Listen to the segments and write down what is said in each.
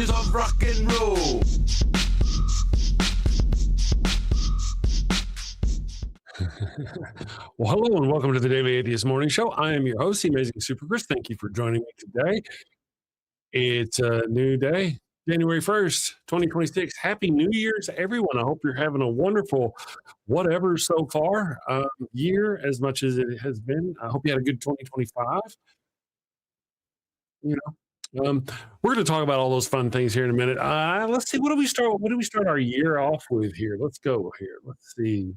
years of rock and roll. Well, hello and welcome to the Daily Atheist Morning Show. I am your host, the Amazing Super Chris. Thank you for joining me today. It's a new day, January 1st, 2026. Happy New Year to everyone. I hope you're having a wonderful whatever so far year as much as it has been. I hope you had a good 2025. You know, we're going to talk about all those fun things here in a minute. Let's see. What do we start our year off with here? Let's go here. Let's see.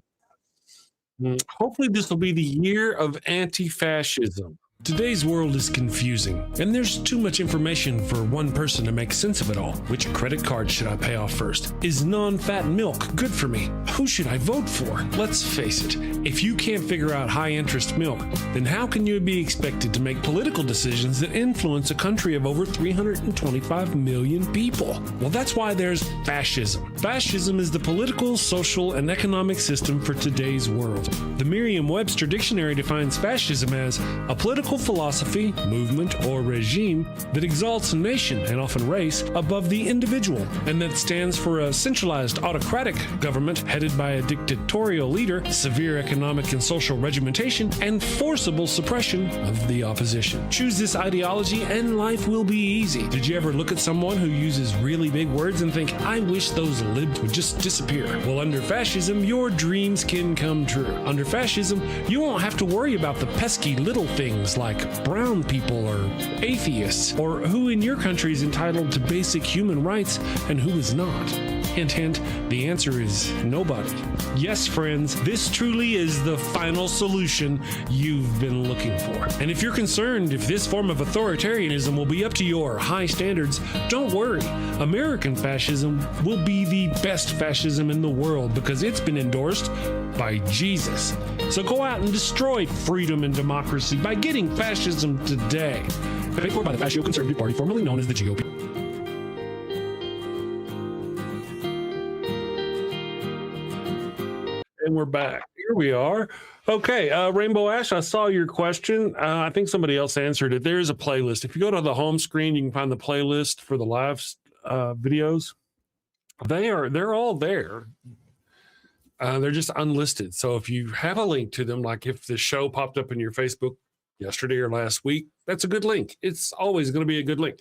Hopefully this will be the year of anti-fascism. Today's world is confusing, and there's too much information for one person to make sense of it all. Which credit card should I pay off first? Is non-fat milk good for me? Who should I vote for? Let's face it, if you can't figure out high-interest milk, then how can you be expected to make political decisions that influence a country of over 325 million people? Well, that's why there's fascism. Fascism is the political, social, and economic system for today's world. The Merriam-Webster dictionary defines fascism as a political philosophy, movement, or regime that exalts a nation, and often race, above the individual, and that stands for a centralized autocratic government headed by a dictatorial leader, severe economic and social regimentation, and forcible suppression of the opposition. Choose this ideology and life will be easy. Did you ever look at someone who uses really big words and think, I wish those libs would just disappear? Well, under fascism, your dreams can come true. Under fascism, you won't have to worry about the pesky little things like brown people or atheists, or who in your country is entitled to basic human rights and who is not. Hint, hint, the answer is nobody. Yes, friends, this truly is the final solution you've been looking for. And if you're concerned if this form of authoritarianism will be up to your high standards, don't worry. American fascism will be the best fascism in the world because it's been endorsed by Jesus. So go out and destroy freedom and democracy by getting fascism today. Paid for by the Fascio Conservative Party, formerly known as the GOP. And we're back. Here we are. Okay, Rainbow Ash, I saw your question. I think somebody else answered it. There is a playlist. If you go to the home screen, you can find the playlist for the live videos. They're all there. They're just unlisted. So if you have a link to them, like if the show popped up in your Facebook yesterday or last week, that's a good link. It's always going to be a good link.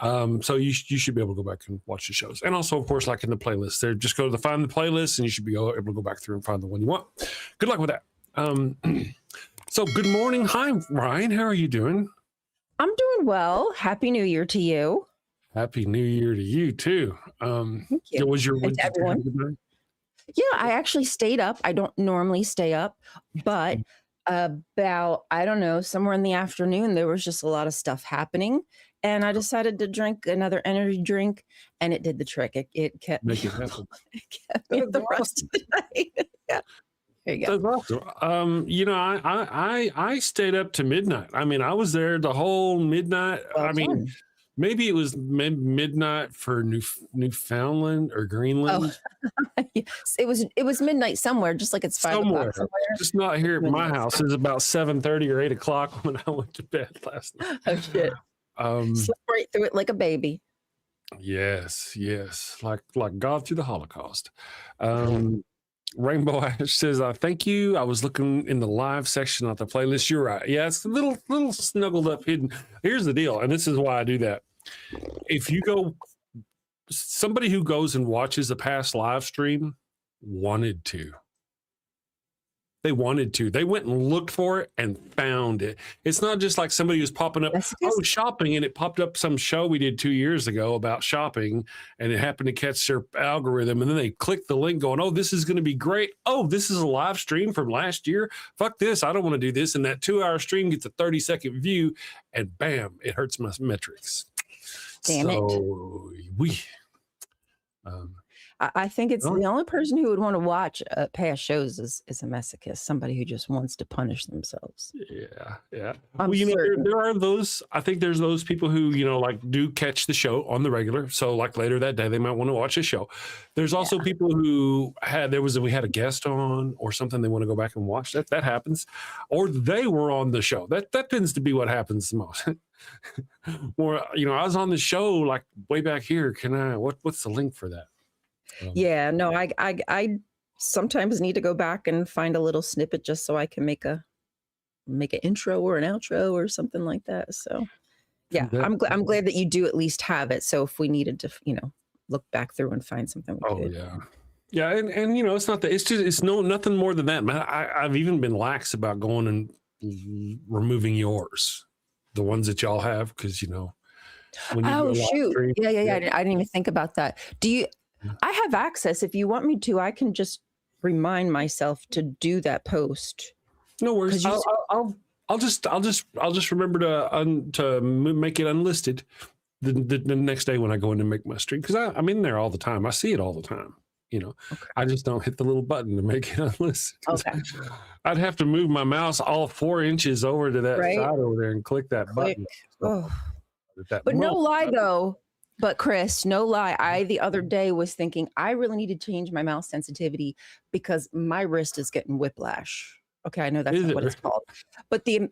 So you should be able to go back and watch the shows. And also, of course, like in the playlist, there, just go to find the playlist and you should be able to go back through and find the one you want. Good luck with that. So good morning. Hi, Ryan. How are you doing? I'm doing well. Happy New Year to you. Happy New Year to you too. Thank you. Was your And to everyone. Yeah, I actually stayed up. I don't normally stay up, but about, I don't know, somewhere in the afternoon, there was just a lot of stuff happening. And I decided to drink another energy drink, and it did the trick. It kept me, it kept me the rest of the night. Yeah. There you go. That's awesome. I stayed up to midnight. I mean, I was there the whole midnight. Well, I mean, maybe it was midnight for Newfoundland or Greenland. Oh. Yes, it was midnight somewhere, just like it's 5 o'clock somewhere. Just not here at my house. It was about 7:30 or 8 o'clock when I went to bed last night. Oh shit! Slept right through it like a baby. Yes, like God through the Holocaust. Rainbow Ash says, thank you. I was looking in the live section of the playlist. You're right. Yeah, it's a little snuggled up hidden. Here's the deal, and this is why I do that. If you go, somebody who goes and watches a past live stream wanted to. They wanted to. They went and looked for it and found it. It's not just like somebody who's popping up, shopping, and it popped up some show we did 2 years ago about shopping, and it happened to catch their algorithm, and then they clicked the link going, oh, this is going to be great. Oh, this is a live stream from last year. Fuck this. I don't want to do this. And that 2-hour stream gets a 30-second view, and bam, it hurts my metrics. Damn it. I think it's Really? the only person who would want to watch past shows is a masochist, somebody who just wants to punish themselves. Yeah, yeah. I'm Well, certain. there are those. I think there's those people who like do catch the show on the regular. So like later that day, they might want to watch a show. There's also Yeah. people who we had a guest on or something. They want to go back and watch that. That happens, or they were on the show. That tends to be what happens the most. Or I was on the show like way back here. What's the link for that? Yeah, no, I sometimes need to go back and find a little snippet just so I can make an intro or an outro or something like that. So yeah, I'm glad that you do at least have it. So if we needed to, look back through and find something we could. Yeah. Yeah, and it's not that, it's nothing more than that, man. I've even been lax about going and removing yours, the ones that y'all have, because when you do a Oh live shoot. stream, Yeah. I didn't even think about that. I have access. If you want me to, I can just remind myself to do that post. no worries. 'Cause I'll just remember to make it unlisted the next day when I go in and make my stream, because I'm in there all the time. I see it all the time. Okay. I just don't hit the little button to make it unlisted. Okay. I'd have to move my mouse all 4 inches over to that Right. side over there and click that button. So, But no lie though. But Chris, no lie. I the other day was thinking I really need to change my mouse sensitivity because my wrist is getting whiplash. Okay, I know that's Is not it? what it's called. But the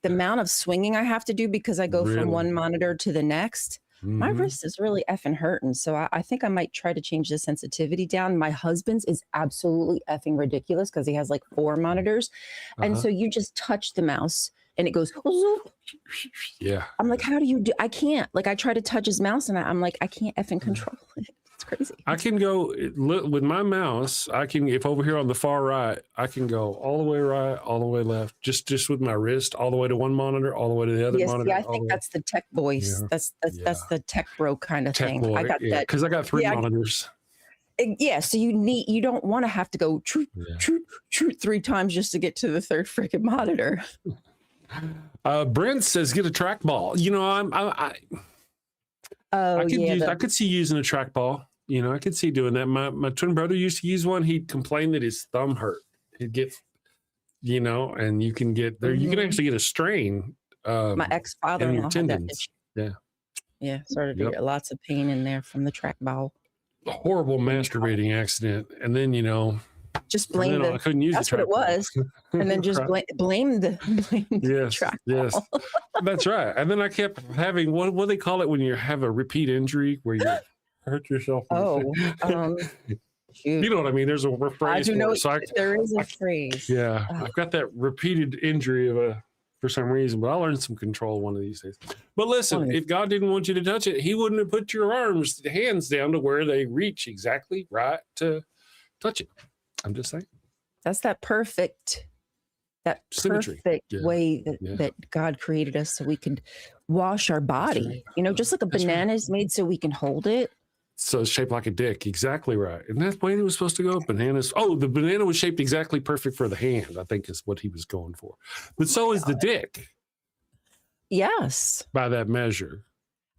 amount of swinging I have to do because I go Really? from one monitor to the next, my Mhm. wrist is really effing hurting. So I think I might try to change the sensitivity down. My husband's is absolutely effing ridiculous because he has like 4 monitors. And Uh-huh. so you just touch the mouse and it goes, Yeah. I'm like, how do you do? I can't. Like, I try to touch his mouse and I'm like, I can't effing control it. It's crazy. I can go with my mouse. If over here on the far right, I can go all the way right, all the way left, just with my wrist, all the way to one monitor, all the way to the other Yes, monitor. yeah, I think that's the tech voice. Yeah. That's the tech bro kind of Tech thing. boy. I got that. Because I got 3 Yeah, monitors. Yeah, so you don't want to have to go Yeah. 3 times just to get to the 3rd freaking monitor. Brent says get a trackball. Oh I could see using a trackball. I could see doing that. My twin brother used to use one. He'd complain that his thumb hurt. He'd get, and you can get there. You can actually get a strain. My in your ex-father-in-law had that tendons. issue. Yeah, started to Yep. get lots of pain in there from the trackball. A horrible masturbating accident, and then Just from blame then on, I the couldn't use that's the what it trackball. was. And then just Right. blame the Yes, trackball. yes, that's right. And then I kept having what do they call it when you have a repeat injury where you hurt yourself? Oh, shoot. You know what I mean? There's a I phrase do for know it. So there is a phrase. yeah, I've got that repeated injury for some reason, but I'll learn some control one of these days. But listen, Fine. if God didn't want you to touch it, He wouldn't have put your hands down to where they reach exactly right to touch it. I'm just saying. That's that perfect Symmetry. Yeah. way Yeah. that God created us so we can wash our body. right. Just like a That's right. banana is made so we can hold it. So it's shaped like a dick. Exactly right. And that's the way it was supposed to go. Bananas. Oh, the banana was shaped exactly perfect for the hand, I think is what he was going for. But so is the dick Yes. by that measure.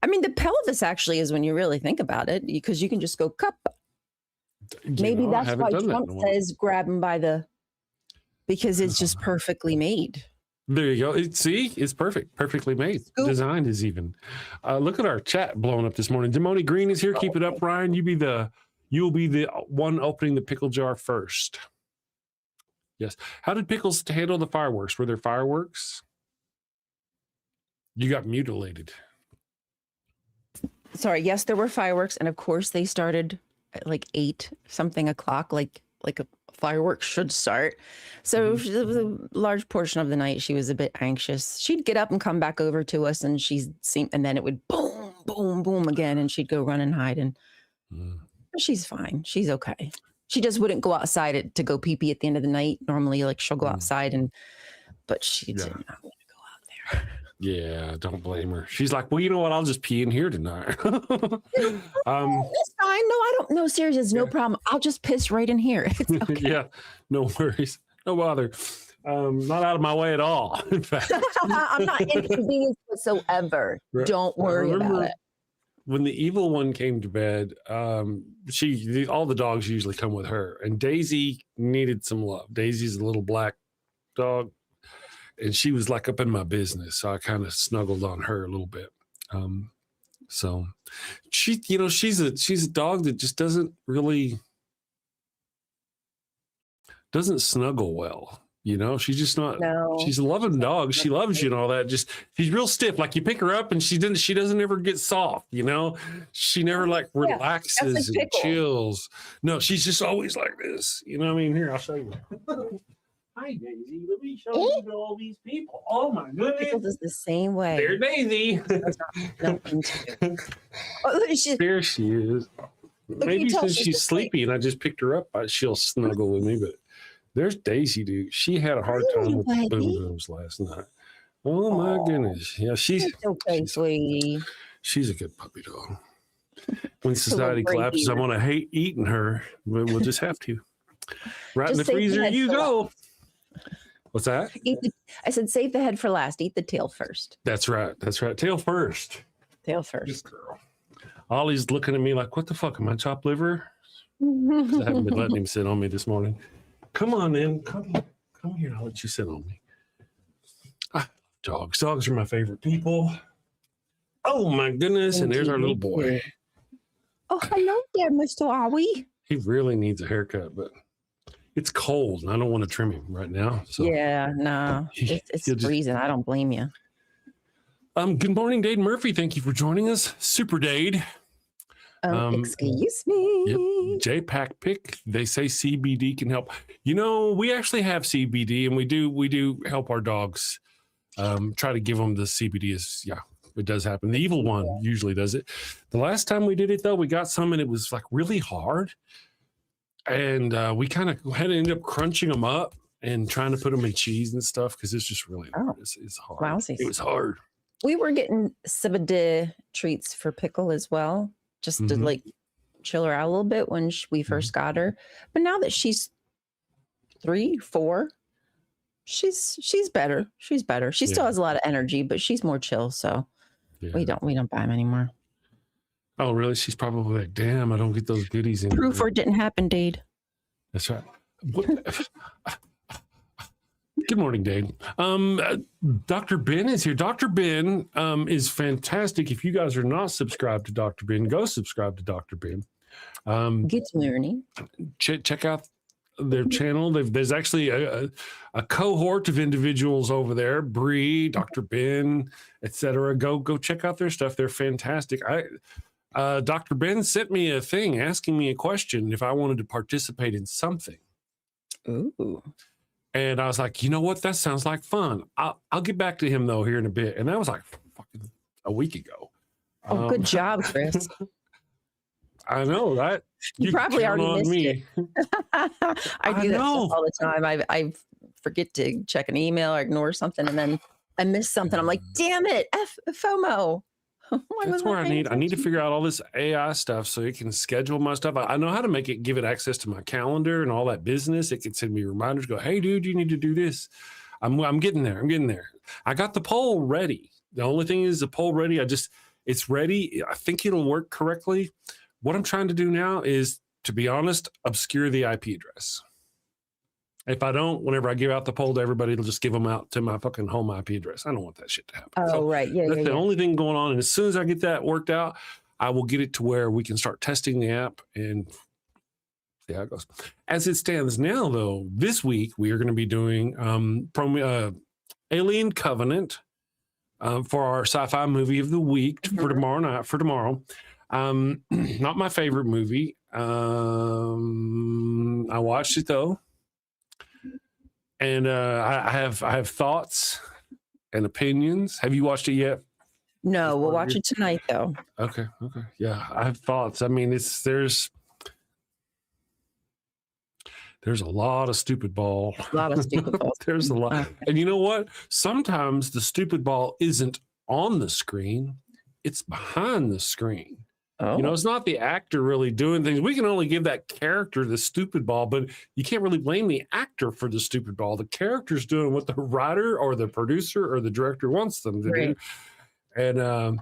I mean, the pelvis actually is when you really think about it, because you can just go cup. Maybe I that's haven't why done that in Trump a while. says grab him because it's just perfectly made. There you go. It's perfect. Perfectly made. Scoop. Designed is even. Look at our chat blowing up this morning. Demoni Green is here. Keep it up, Ryan. You'll be the one opening the pickle jar first. Yes. How did Pickles handle the fireworks? Were there fireworks? You got mutilated. Sorry, yes, there were fireworks, and of course they started at like 8-something o'clock, like a fireworks should start. So it was a large portion of the night she was a bit anxious. She'd get up and come back over to us, and and then it would boom, boom, boom again, and she'd go run and hide. And she's fine. She's okay. She just wouldn't go outside to go pee pee at the end of the night. Normally, like she'll go outside, but she did not want to go out there. Yeah, don't blame her. She's like, well, you know what? I'll just pee in here tonight. It's fine. No, I don't. No, seriously, it's no problem. I'll just piss right in here. It's okay. Yeah, no worries. No bother. Not out of my way at all. In fact, I'm not inconvenienced whatsoever. Right. Don't worry about it. when the evil one came to bed, all the dogs usually come with her, and Daisy needed some love. Daisy's a little black dog, and she was like up in my business, so I kind of snuggled on her a little bit. So she's a dog that just doesn't snuggle well. She's just not. No. She's a loving dog. She loves you and all that. Just she's real stiff. Like you pick her up and she doesn't ever get soft. She never relaxes and chills. No, she's just always like this. You know what I mean? Here, I'll show you. Hi, Daisy. Let me show you to all these people. Oh my goodness. Pickles is the same way. There's Daisy. There she is. Maybe since she's sleepy and I just picked her up, she'll snuggle with me. But there's Daisy, dude. She had a hard time with the boom booms last night. Oh my goodness. Yeah, she's sweetie. She's a good puppy dog. When society collapses, I'm gonna hate eating her, but we'll just have to. Right in the freezer you go. What's that? I said save the head for last. Eat the tail first. That's right. Tail first. Tail first. This girl. Ollie's looking at me like, what the fuck? Am I chopped liver? I haven't been letting him sit on me this morning. Come on in. Come here. I'll let you sit on me. Dogs. Dogs are my favorite people. Oh my goodness. And there's our little boy. Oh, hello there, Mr. Owie. He really needs a haircut, but it's cold and I don't want to trim him right now. So yeah, no. It's freezing. I don't blame you. Good morning, Dade Murphy. Thank you for joining us. Super Dade. Excuse me. Yep. JPAC pick. They say CBD can help. We actually have CBD and we do help our dogs. Try to give them the CBD it does happen. The evil one usually does it. The last time we did it though, we got some and it was like really hard. And we kind of had to end up crunching them up and trying to put them in cheese and stuff because it's just really hard. It's hard. Wowsies. It was hard. We were getting CBD treats for Pickle as well, just to like chill her out a little bit when we first got her. But now that she's 3, 4, she's better. She's better. She still has a lot of energy, but she's more chill. So we don't buy them anymore. Oh, really? She's probably like, damn, I don't get those goodies in. Proof or it didn't happen, Dade. That's right. Good morning, Dade. Dr. Ben is here. Dr. Ben is fantastic. If you guys are not subscribed to Dr. Ben, go subscribe to Dr. Ben. Get learning. Check out their channel. There's actually a cohort of individuals over there, Bree, Dr. Ben, etc. Go check out their stuff. They're fantastic. Dr. Ben sent me a thing asking me a question if I wanted to participate in something. Ooh. And I was like, you know what? That sounds like fun. I'll get back to him though here in a bit. And that was like fucking a week ago. Oh, good job, Chris. I know, right? You probably already missed it. I do that stuff all the time. I forget to check an email or ignore something, and then I miss something. I'm like, damn it, FOMO. That's where I need to figure out all this AI stuff so it can schedule my stuff. I know how to give it access to my calendar and all that business. It can send me reminders, go, hey dude, you need to do this. I'm getting there. I got the poll ready. The only thing is the poll ready. It's ready. I think it'll work correctly. What I'm trying to do now is, to be honest, obscure the IP address. If I don't, whenever I give out the poll to everybody, it'll just give them out to my fucking home IP address. I don't want that shit to happen. Oh, right. Yeah, that's the only thing going on. And as soon as I get that worked out, I will get it to where we can start testing the app and see how it goes. As it stands now, though, this week we are going to be doing Alien Covenant for our sci-fi movie of the week for tomorrow. Not my favorite movie. I watched it though. And I have thoughts and opinions. Have you watched it yet? No, we'll watch it tonight though. Okay. Yeah, I have thoughts. I mean, there's a lot of stupid ball. A lot of stupid balls. There's a lot. And you know what? Sometimes the stupid ball isn't on the screen. It's behind the screen. Oh. It's not the actor really doing things. We can only give that character the stupid ball, but you can't really blame the actor for the stupid ball. The character's doing what the writer or the producer or the director wants them to do. And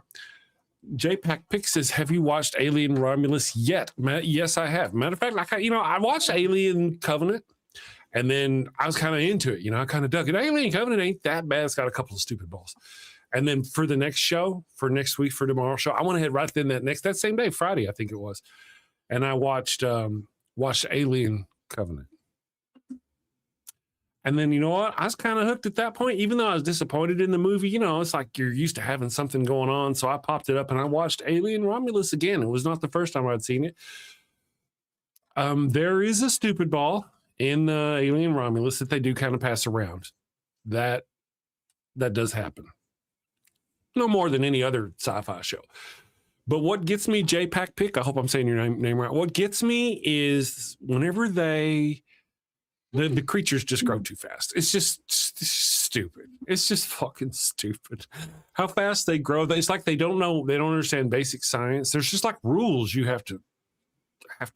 JPack Pick says, have you watched Alien Romulus yet? Yes, I have. Matter of fact, like I watched Alien Covenant, and then I was kind of into it. I kind of dug it. Alien Covenant ain't that bad. It's got a couple of stupid balls. And then for the next show, for next week, for tomorrow's show, I went ahead right then that same day, Friday, I think it was, and I watched Alien Covenant. And then, you know what? I was kind of hooked at that point, even though I was disappointed in the movie. It's like you're used to having something going on. So I popped it up and I watched Alien Romulus again. It was not the first time I'd seen it. There is a stupid ball in Alien Romulus that they do kind of pass around. That does happen. No more than any other sci-fi show. But what gets me, JPack Pick, I hope I'm saying your name right. What gets me is whenever the creatures just grow too fast. It's just stupid. It's just fucking stupid. How fast they grow. It's like they don't understand basic science. There's just like rules you have to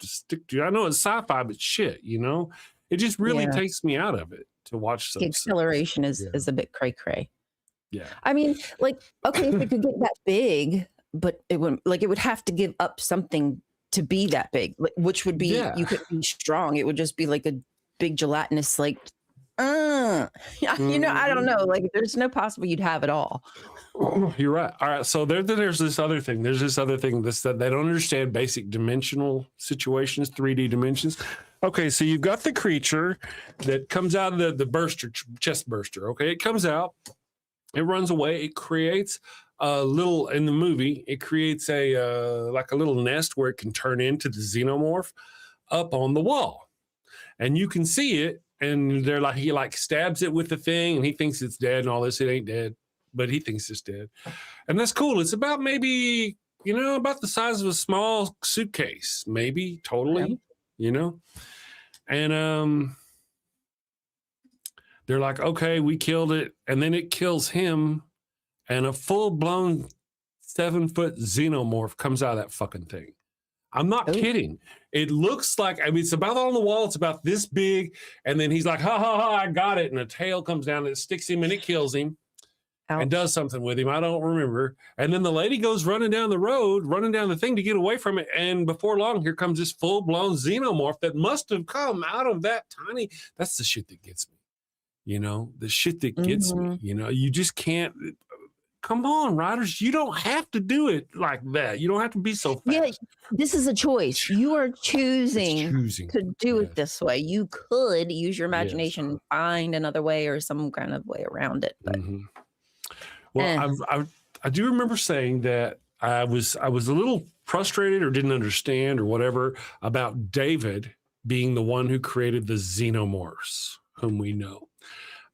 stick to. I know it's sci-fi, but shit, it just really takes me out of it to watch The acceleration is a bit cray-cray. Yeah. I mean, like, okay, if it could get that big, but it would have to give up something to be that big, which would be, you could be strong. It would just be like a big gelatinous, like, I don't know. Like, there's no possible you'd have it all. You're right. All right. So there's this other thing. There's this other thing that they don't understand basic dimensional situations, 3D dimensions. Okay. So you've got the creature that comes out of the burster, chest burster. Okay. It comes out, it runs away. It creates a little, in the movie, it creates like a little nest where it can turn into the xenomorph up on the wall. And you can see it, and he stabs it with the thing, and he thinks it's dead and all this. It ain't dead, but he thinks it's dead. And that's cool. It's about maybe, about the size of a small suitcase, maybe totally, And they're like, okay, we killed it. And then it kills him, and a full-blown 7-foot xenomorph comes out of that fucking thing. I'm not kidding. It looks like, it's about on the wall. It's about this big. And then he's like, ha, ha, ha, I got it. And a tail comes down and it sticks him and it kills him. Ouch. And does something with him. I don't remember. And then the lady goes running down the road, running down the thing to get away from it. And before long, here comes this full-blown xenomorph that must have come out of that tiny. That's the shit that gets me. The shit that gets me. You just can't. Come on, writers. You don't have to do it like that. You don't have to be so fast. Yeah, this is a choice. You are choosing to do it this way. You could use your imagination and find another way or some kind of way around it. But Well, I do remember saying that I was a little frustrated or didn't understand or whatever about David being the one who created the xenomorphs, whom we know.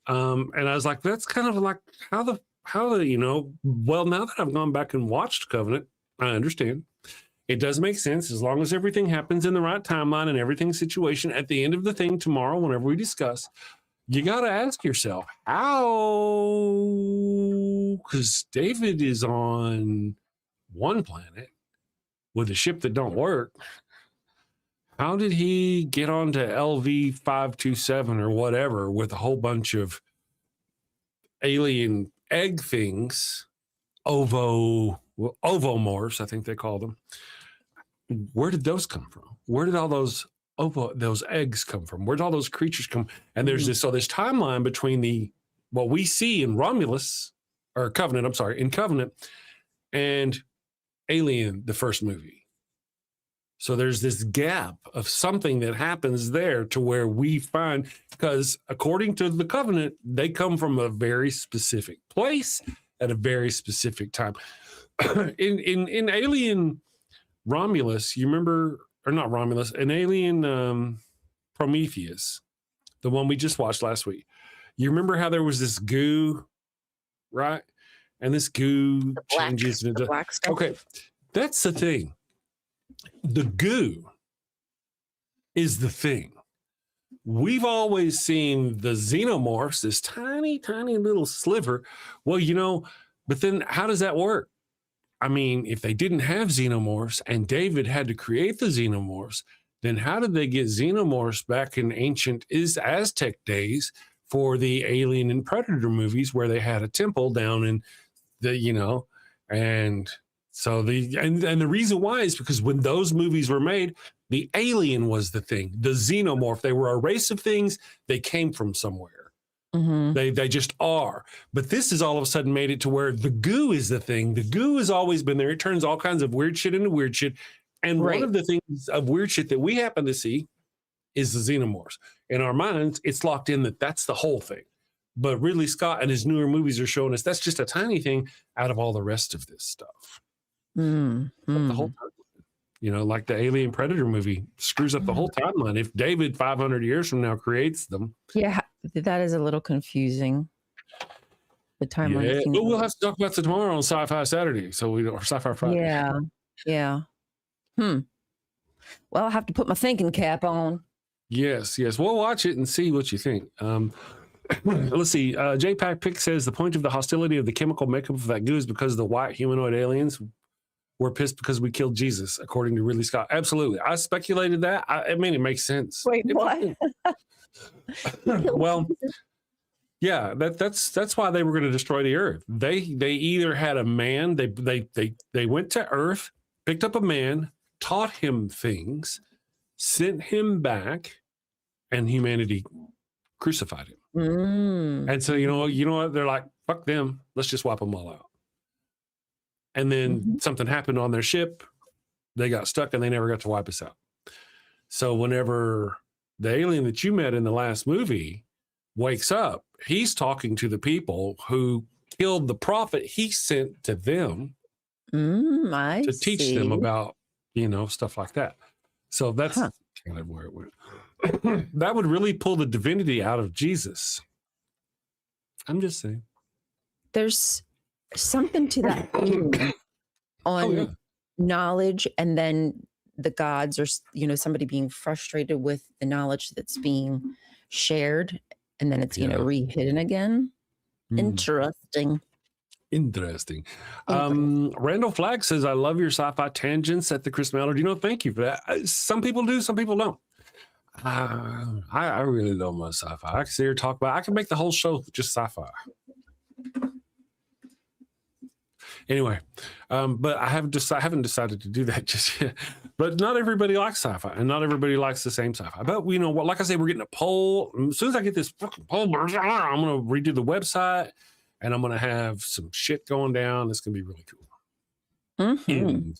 And I was like, that's kind of like how the well, now that I've gone back and watched Covenant, I understand. It does make sense as long as everything happens in the right timeline and everything's situation. At the end of the thing tomorrow, whenever we discuss, you got to ask yourself, how? Because David is on one planet with a ship that don't work. How did he get onto LV-527 or whatever with a whole bunch of alien egg things, ovomorphs, I think they call them? Where did those come from? Where did all those eggs come from? Where did all those creatures come? And there's this timeline between what we see in Romulus or Covenant, in Covenant, and Alien, the first movie. So there's this gap of something that happens there to where we find, because according to the Covenant, they come from a very specific place at a very specific time. in Alien Romulus, you remember, or not Romulus, an Alien Prometheus, the one we just watched last week. You remember how there was this goo, right? And this goo changes into black stuff. Okay, that's the thing. The goo is the thing. We've always seen the xenomorphs, this tiny, tiny little sliver. Well, but then how does that work? I mean, if they didn't have xenomorphs and David had to create the xenomorphs, then how did they get xenomorphs back in ancient Aztec days for the Alien and Predator movies where they had a temple down in and So and the reason why is because when those movies were made, the alien was the thing, the xenomorph. They were a race of things. They came from somewhere. They just are. But this has all of a sudden made it to where the goo is the thing. The goo has always been there. It turns all kinds of weird shit into weird shit. And one of the things of weird shit that we happen to see is the xenomorphs. In our minds, it's locked in that that's the whole thing. But Ridley Scott and his newer movies are showing us that's just a tiny thing out of all the rest of this stuff. The whole time. You know, like the Alien Predator movie screws up the whole timeline. If David 500 years from now creates them. Yeah, that is a little confusing. The timeline. Yeah. But we'll have to talk about it tomorrow on Sci-Fi Saturday. Or Sci-Fi Friday. Yeah. Yeah. Well, I'll have to put my thinking cap on. Yes. We'll watch it and see what you think. Let's see. JPAC Pick says the point of the hostility of the chemical makeup of that goo is because the white humanoid aliens were pissed because we killed Jesus, according to Ridley Scott. Absolutely. I speculated that. I mean, it makes sense. Wait, what? Well, yeah, that's why they were going to destroy the earth. They either had a man, they went to Earth, picked up a man, taught him things, sent him back, and humanity crucified him. And so you know what? They're like, fuck them. Let's just wipe them all out. And then something happened on their ship. They got stuck and they never got to wipe us out. So whenever the alien that you met in the last movie wakes up, he's talking to the people who killed the prophet he sent to them to teach them about, stuff like that. So that's kind of where it went. That would really pull the divinity out of Jesus. I'm just saying. There's something to that on knowledge, and then the gods, or somebody being frustrated with the knowledge that's being shared, and then it's re-hidden again. Interesting. Randall Flagg says, I love your sci-fi tangents at the Chris Mallard. Thank you for that. Some people do, some people don't. I really love my sci-fi. I can sit here and talk about I can make the whole show just sci-fi. Anyway, but I haven't decided to do that just yet. But not everybody likes sci-fi, and not everybody likes the same sci-fi. But like I say, we're getting a poll. As soon as I get this fucking poll, I'm going to redo the website, and I'm going to have some shit going down. It's going to be really cool. In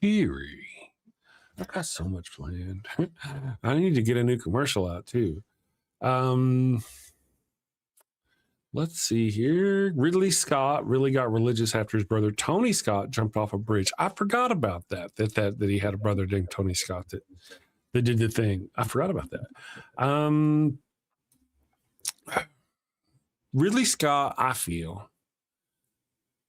theory, I've got so much planned. I need to get a new commercial out too. Let's see here. Ridley Scott really got religious after his brother Tony Scott jumped off a bridge. I forgot about that he had a brother named Tony Scott that did the thing. I forgot about that. Ridley Scott, I feel.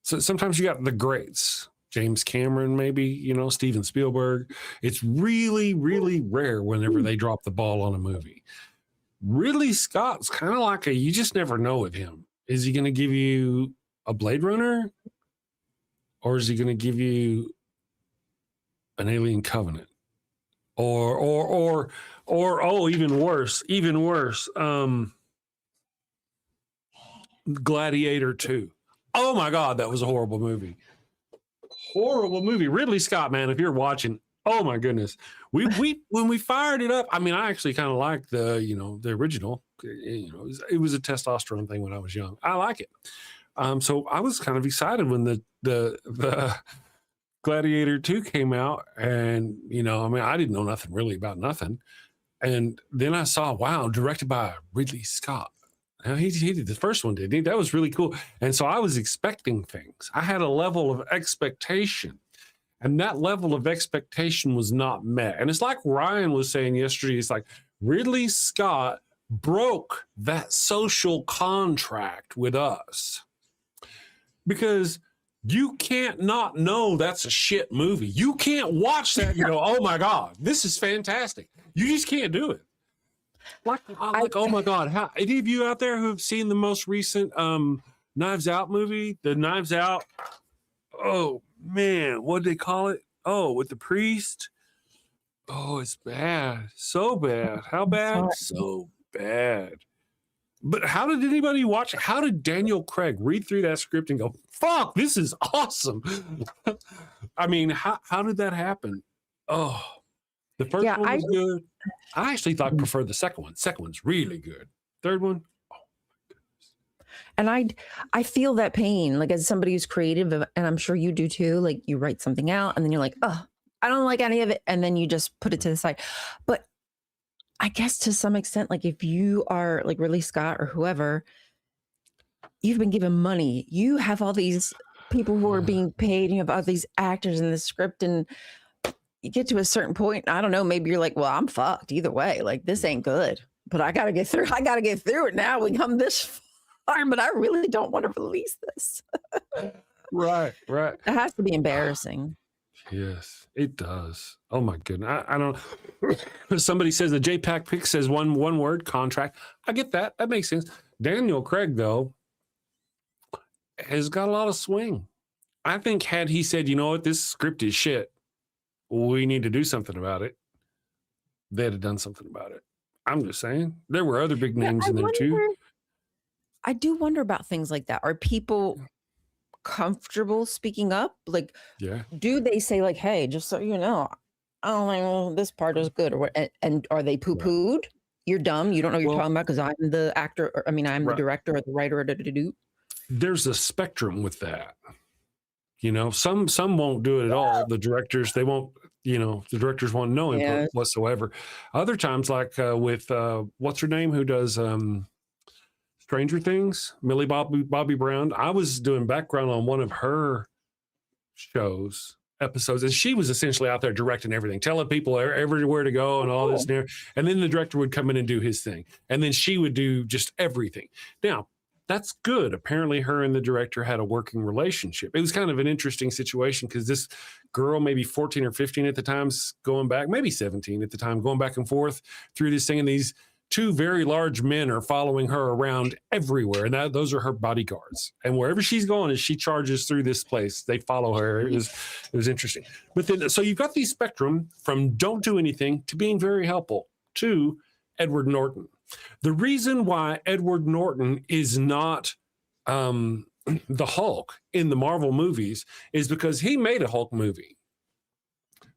So sometimes you got the greats. James Cameron, maybe, Steven Spielberg. It's really, really rare whenever they drop the ball on a movie. Ridley Scott's kind of like you just never know with him. Is he going to give you a Blade Runner? Or is he going to give you an Alien Covenant? Or even worse, Gladiator 2. Oh my God, that was a horrible movie. Ridley Scott, man, if you're watching, oh my goodness. We when we fired it up, I mean, I actually kind of liked the original. It was a testosterone thing when I was young. I like it. So I was kind of excited when the Gladiator 2 came out, and I didn't know nothing really about nothing. And then I saw, wow, directed by Ridley Scott. Now he did the first one, didn't he? That was really cool. And so I was expecting things. I had a level of expectation. And that level of expectation was not met. And it's like Ryan was saying yesterday, it's like Ridley Scott broke that social contract with us. Because you can't not know that's a shit movie. You can't watch that and go, oh my God, this is fantastic. You just can't do it. Like oh my God. How, any of you out there who have seen the most recent Knives Out movie? The Knives Out, oh man, what did they call it? Oh, with the priest. Oh, it's bad. So bad. How bad? So bad. But how did anybody watch it? How did Daniel Craig read through that script and go, fuck, this is awesome? I mean, how did that happen? Oh, the first Yeah, one was good. I actually thought prefer the second one. Second one's really good. Third one, and I feel that pain, like as somebody who's creative, and I'm sure you do too. Like you write something out, and then you're like, oh, I don't like any of it, and then you just put it to the side. But I guess to some extent, like if you are like Ridley Scott or whoever, you've been given money. You have all these people who are being paid, and you have all these actors in the script, and you get to a certain point. I don't know, maybe you're like, well, I'm fucked either way. Like this ain't good, but I gotta get through. I gotta get through it now. We come this far, but I really don't want to release this. right. It has to be embarrassing. Yes, it does. Oh my goodness. I don't. Somebody says the JPAC pick says one word, contract. I get that. That makes sense. Daniel Craig, though, has got a lot of swing. I think had he said, you know what, this script is shit, we need to do something about it, they'd have done something about it. I'm just saying. There were other big names in there too. I do wonder about things like that. Are people comfortable speaking up? Like, Yeah. do they say like, hey, just so you know, I don't think this part is good, or what? And are they poo-pooed? You're dumb. You don't know what you're talking about because I'm the actor. Or, I mean, I'm the director or the writer. There's a spectrum with that. You know, some won't do it at all. The directors, they won't. You know, the directors won't know input whatsoever. Other times, like with what's her name, who does Stranger Things, Millie Bobby Brown. I was doing background on one of her shows episodes, and she was essentially out there directing everything, telling people everywhere to go and all this there. And then the director would come in and do his thing, and then she would do just everything. Now, that's good. Apparently, her and the director had a working relationship. It was kind of an interesting situation because this girl, maybe 14 or 15 at the time, going back, maybe 17 at the time, going back and forth through this thing, and these two very large men are following her around everywhere, and those are her bodyguards. And wherever she's going, as she charges through this place, they follow her. It was interesting. But then, so you've got the spectrum from don't do anything to being very helpful to Edward Norton. The reason why Edward Norton is not the Hulk in the Marvel movies is because he made a Hulk movie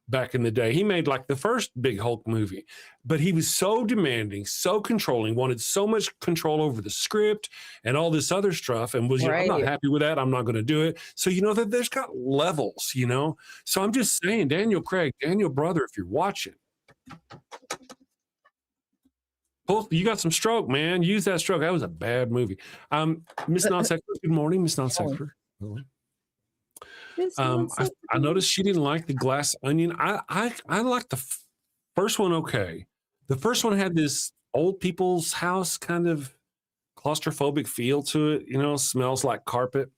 back in the day. He made like the first big Hulk movie, but he was so demanding, so controlling, wanted so much control over the script and all this other stuff, and was, I'm not happy with that. I'm not going to do it. So, you know, that there's got levels, you know? So I'm just saying, Daniel Craig, Daniel brother, if you're watching, you got some stroke, man. Use that stroke. That was a bad movie. Miss Non-Sequitur, good morning, Miss Non-Sequitur. I noticed she didn't like the glass onion. I liked the first one okay. The first one had this old people's house kind of claustrophobic feel to it, you know, smells like carpet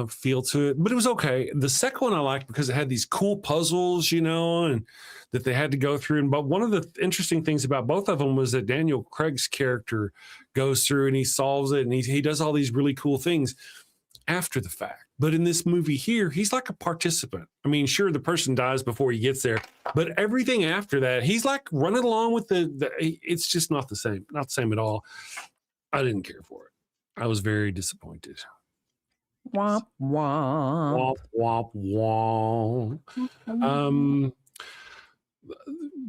feel to it, but it was okay. The second one I liked because it had these cool puzzles, you know, and that they had to go through. But one of the interesting things about both of them was that Daniel Craig's character goes through and he solves it, and he does all these really cool things after the fact. But in this movie here, he's like a participant. I mean, sure, the person dies before he gets there, but everything after that, he's like running along with it's just not the same at all. I didn't care for it. I was very disappointed. Womp womp. Womp womp womp.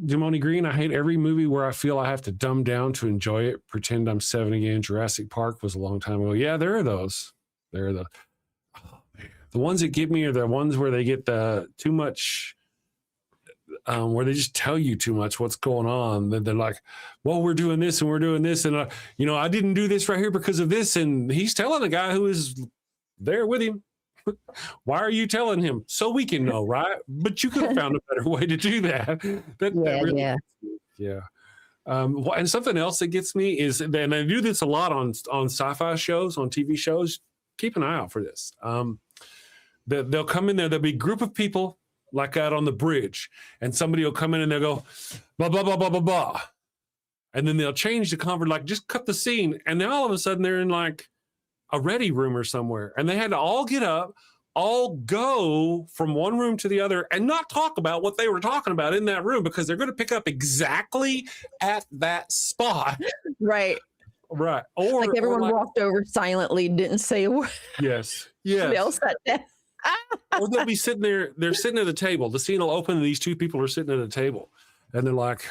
Demoni Green, I hate every movie where I feel I have to dumb down to enjoy it. Pretend I'm 7 again. Jurassic Park was a long time ago. Yeah, there are those. The ones that get me are the ones where they get the too much, where they just tell you too much what's going on. They're like, well, we're doing this and we're doing this. And, you know, I didn't do this right here because of this. And he's telling the guy who is there with him, why are you telling him? So we can know, right? But you could have found a better way to do that. Yeah. And something else that gets me is, and I do this a lot on sci-fi shows, on TV shows. Keep an eye out for this. They'll come in there. There'll be a group of people like out on the bridge, and somebody will come in and they'll go blah blah blah blah blah blah, and then they'll change the conversation, like just cut the scene, and then all of a sudden they're in like a ready room or somewhere, and they had to all get up, all go from one room to the other, and not talk about what they were talking about in that room because they're going to pick up exactly at that spot. Right. Right. Like Or everyone like, walked over silently, didn't say a word. yes, Somebody yes. else sat down. Or they'll be sitting there, they're sitting at a table. The scene will open and these two people are sitting at a table and they're like,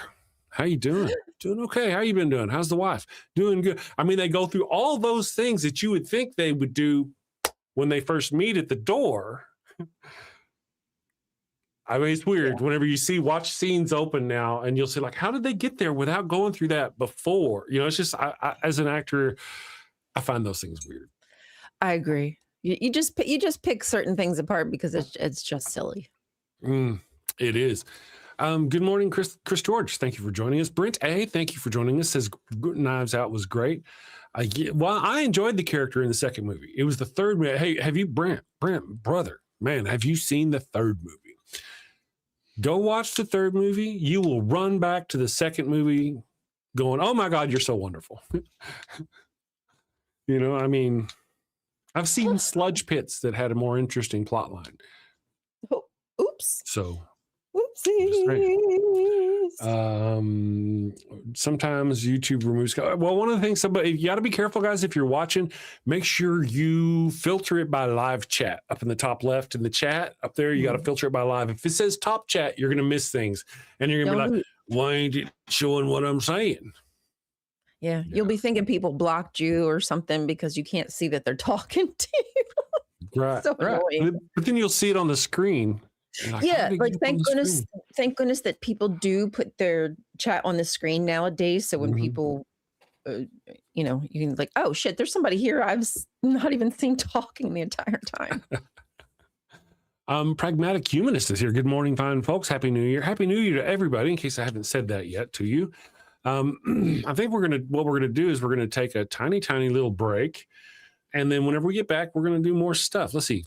how you doing? Doing okay. How you been doing? How's the wife? Doing good. I mean, they go through all those things that you would think they would do when they first meet at the door. I mean, it's weird whenever you watch scenes open now and you'll see like, how did they get there without going through that before? You know, it's just, I as an actor, I find those things weird. I agree. You just pick certain things apart because it's just silly. It is. Good morning, Chris George. Thank you for joining us. Brent A, thank you for joining us. Says Knives Out was great. Well, I enjoyed the character in the second movie. It was the third movie. Hey, have you, Brent, brother, man, have you seen the third movie? Go watch the third movie. You will run back to the second movie going, oh my God, you're so wonderful. You know, I mean, I've seen Sludge Pits that had a more interesting plot line. Oh, oops. So, oopsies. Sometimes YouTube removes. Well, one of the things, you got to be careful, guys. If you're watching, make sure you filter it by live chat up in the top left in the chat up there. You got to filter it by live. If it says top chat, you're going to miss things, and you're going to be like, "Why ain't it showing what I'm saying?" Yeah, you'll be thinking people blocked you or something because you can't see that they're talking to you. Right, So annoying. But then you'll see it on the screen. Like, yeah, like thank goodness that people do put their chat on the screen nowadays. So when people, you know, you can like, oh shit, there's somebody here I've not even seen talking the entire time. Pragmatic Humanist is here. Good morning, fine folks. Happy New Year. Happy New Year to everybody. In case I haven't said that yet to you. I think what we're gonna do is we're gonna take a tiny little break, and then whenever we get back, we're gonna do more stuff. Let's see.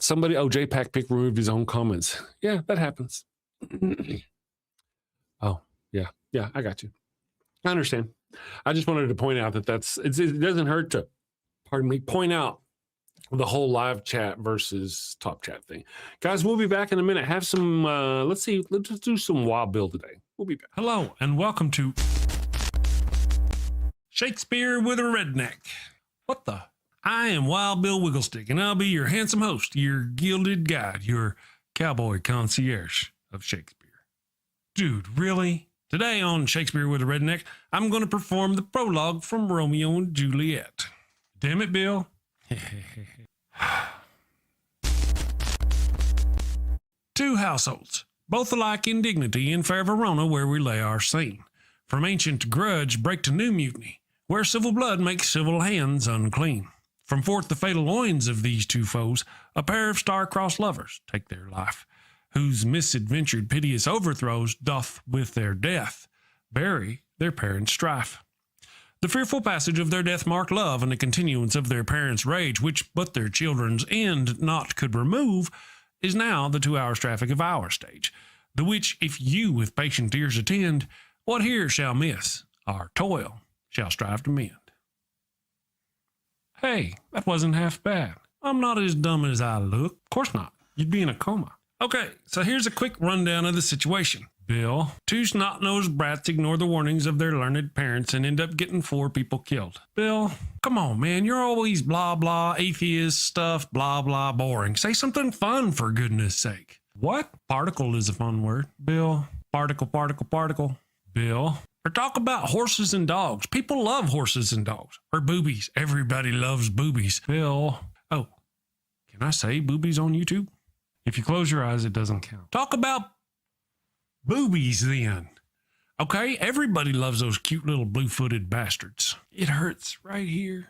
Somebody, JPack Pick removed his own comments. Yeah, that happens. Oh, yeah, I got you. I understand. I just wanted to point out that it doesn't hurt to, point out the whole live chat versus top chat thing. Guys, we'll be back in a minute. Have some, let's just do some Wild Bill today. We'll be back. Hello, and welcome to Shakespeare with a Redneck. What the? I am Wild Bill Wigglestick, and I'll be your handsome host, your gilded guide, your cowboy concierge of Shakespeare. Dude, really? Today on Shakespeare with a Redneck, I'm going to perform the prologue from Romeo and Juliet. Damn it, Bill. Two households, both alike in dignity in fair Verona, where we lay our scene. From ancient grudge break to new mutiny, where civil blood makes civil hands unclean. From forth the fatal loins of these two foes, a pair of star-crossed lovers take their life, whose misadventured piteous overthrows doth with their death bury their parents' strife. The fearful passage of their death-marked love and the continuance of their parents' rage, which but their children's end not could remove, is now the 2 hours traffic of our stage, the which if you with patient ears attend, what here shall miss, our toil shall strive to mend. Hey, that wasn't half bad. I'm not as dumb as I look. Of course not. You'd be in a coma. Okay, so here's a quick rundown of the situation. Bill, two snot-nosed brats ignore the warnings of their learned parents and end up getting 4 people killed. Bill, come on, man. You're always blah, blah, atheist stuff, blah, blah, boring. Say something fun, for goodness sake. What? Particle is a fun word. Bill, particle. Bill, or talk about horses and dogs. People love horses and dogs. Or boobies. Everybody loves boobies. Bill. Oh, can I say boobies on YouTube? If you close your eyes, it doesn't count. Talk about boobies then. Okay, everybody loves those cute little blue-footed bastards. It hurts right here.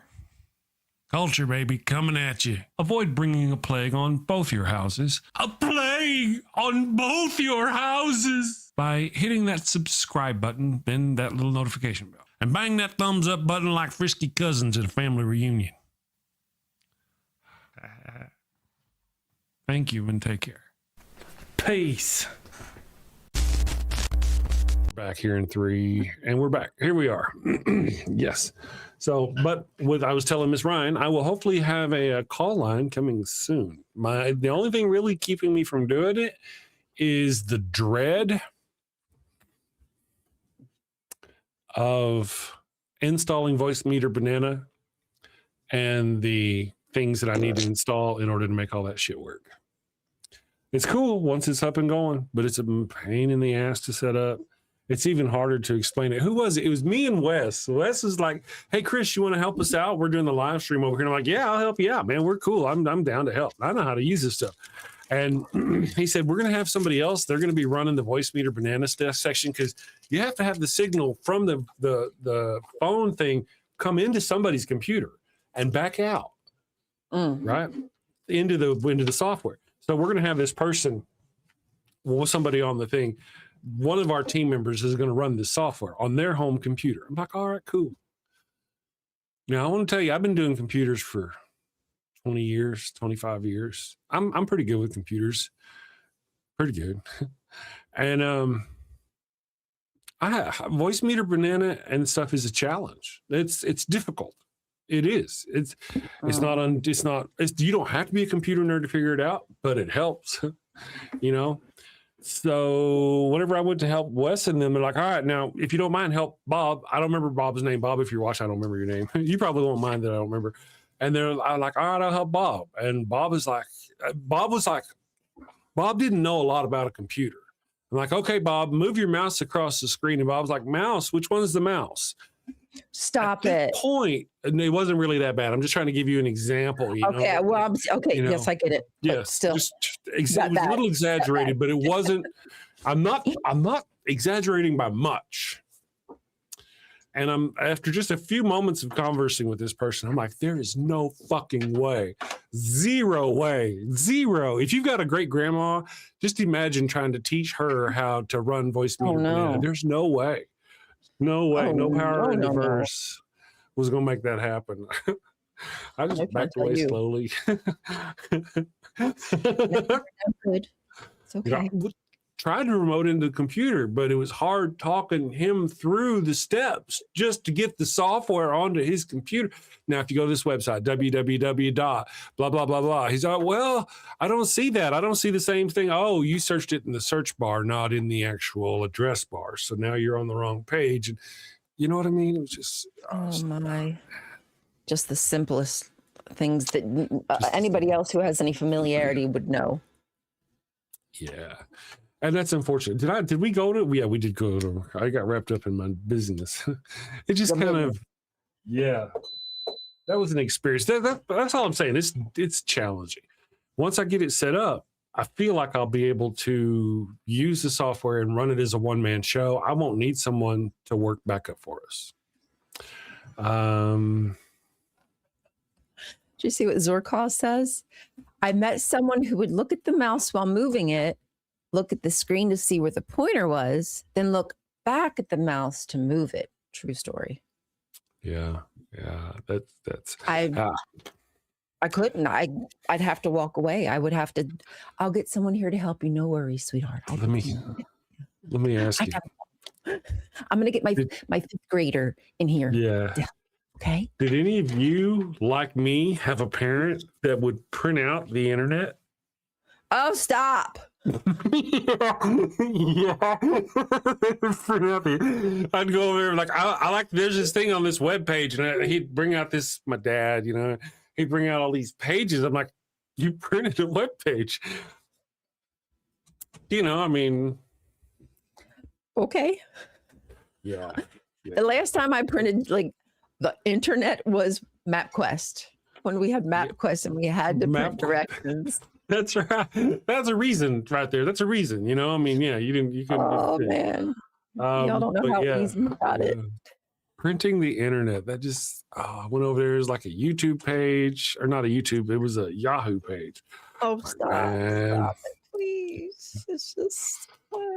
Culture, baby, coming at you. Avoid bringing a plague on both your houses. A plague on both your houses! By hitting that subscribe button, then that little notification bell. And bang that thumbs up button like frisky cousins at a family reunion. Thank you and take care. Peace. Back here in 3, and we're back. Here we are. Yes. So, but I was telling Miss Ryan, I will hopefully have a call line coming soon. The only thing really keeping me from doing it is the dread of installing Voice Meter Banana and the things that I need to install in order to make all that shit work. It's cool once it's up and going, but it's a pain in the ass to set up. It's even harder to explain it. Who was it? It was me and Wes. Wes is like, hey, Chris, you want to help us out? We're doing the live stream over here. And I'm like, yeah, I'll help you out, man. We're cool. I'm down to help. I know how to use this stuff. And he said, we're going to have somebody else. They're going to be running the Voice Meter Banana section because you have to have the signal from the phone thing come into somebody's computer and back out, right? Into the software. So we're going to have this person, somebody on the thing. One of our team members is going to run this software on their home computer. I'm like, all right, cool. Now I want to tell you, I've been doing computers for 20 years, 25 years. I'm pretty good with computers. Pretty good. And Voice Meter Banana and stuff is a challenge. It's difficult. It is. You don't have to be a computer nerd to figure it out, but it helps, you know? So whenever I went to help Wes and them, they're like, all right, now, if you don't mind, help Bob. I don't remember Bob's name. Bob, if you're watching, I don't remember your name. You probably won't mind that I don't remember. And they're like, all right, I'll help Bob. And Bob was like, Bob didn't know a lot about a computer. I'm like, okay, Bob, move your mouse across the screen. And Bob's like, mouse, which one is the mouse? Stop At it. that point, and it wasn't really that bad. I'm just trying to give you an example. Okay, well, okay, you know, yes, I get it. Yes, Still, it was a little exaggerated, but it wasn't. I'm not exaggerating by much. And after just a few moments of conversing with this person, I'm like, there is no fucking way. Zero way. Zero. If you've got a great grandma, just imagine trying to teach her how to run Voice Meter Banana. There's no way. No way. No power in the verse was going to make that happen. I just backed away slowly. Good. It's okay. Tried to remote into the computer, but it was hard talking him through the steps just to get the software onto his computer. Now, if you go to this website, www. blah, blah, blah, blah, he's like, well, I don't see that. I don't see the same thing. Oh, you searched it in the search bar, not in the actual address bar. So now you're on the wrong page. And you know what I mean? It was just, just the simplest things that anybody else who has any familiarity would know. Yeah. And that's unfortunate. Did we go to? Yeah, we did go to. I got wrapped up in my business. It just kind of, that was an experience. That's all I'm saying. It's challenging. Once I get it set up, I feel like I'll be able to use the software and run it as a one-man show. I won't need someone to work backup for us. Did you see what Zorkov says? I met someone who would look at the mouse while moving it, look at the screen to see where the pointer was, then look back at the mouse to move it. True story. Yeah. That's. I couldn't. I'd have to walk away. I would have to. I'll get someone here to help you. No worries, sweetheart. Let me ask you. I'm gonna get my fifth grader in here. Yeah. Okay. Did any of you, like me, have a parent that would print out the internet? Oh, stop. Yeah. I'd go over there like I like there's this thing on this web page, and he'd bring out this, my dad, he'd bring out all these pages. I'm like, you printed a web page. I mean, okay. Yeah. The last time I printed like the internet was MapQuest, when we had MapQuest and we had to print directions. That's right. That's a reason right there. That's a reason, I mean, yeah, you couldn't. Oh, man. Y'all don't know how easy you got it. Printing the internet, that just, I went over there. It was like a YouTube page, or not a YouTube, it was a Yahoo page. Oh, stop it, please. It's just.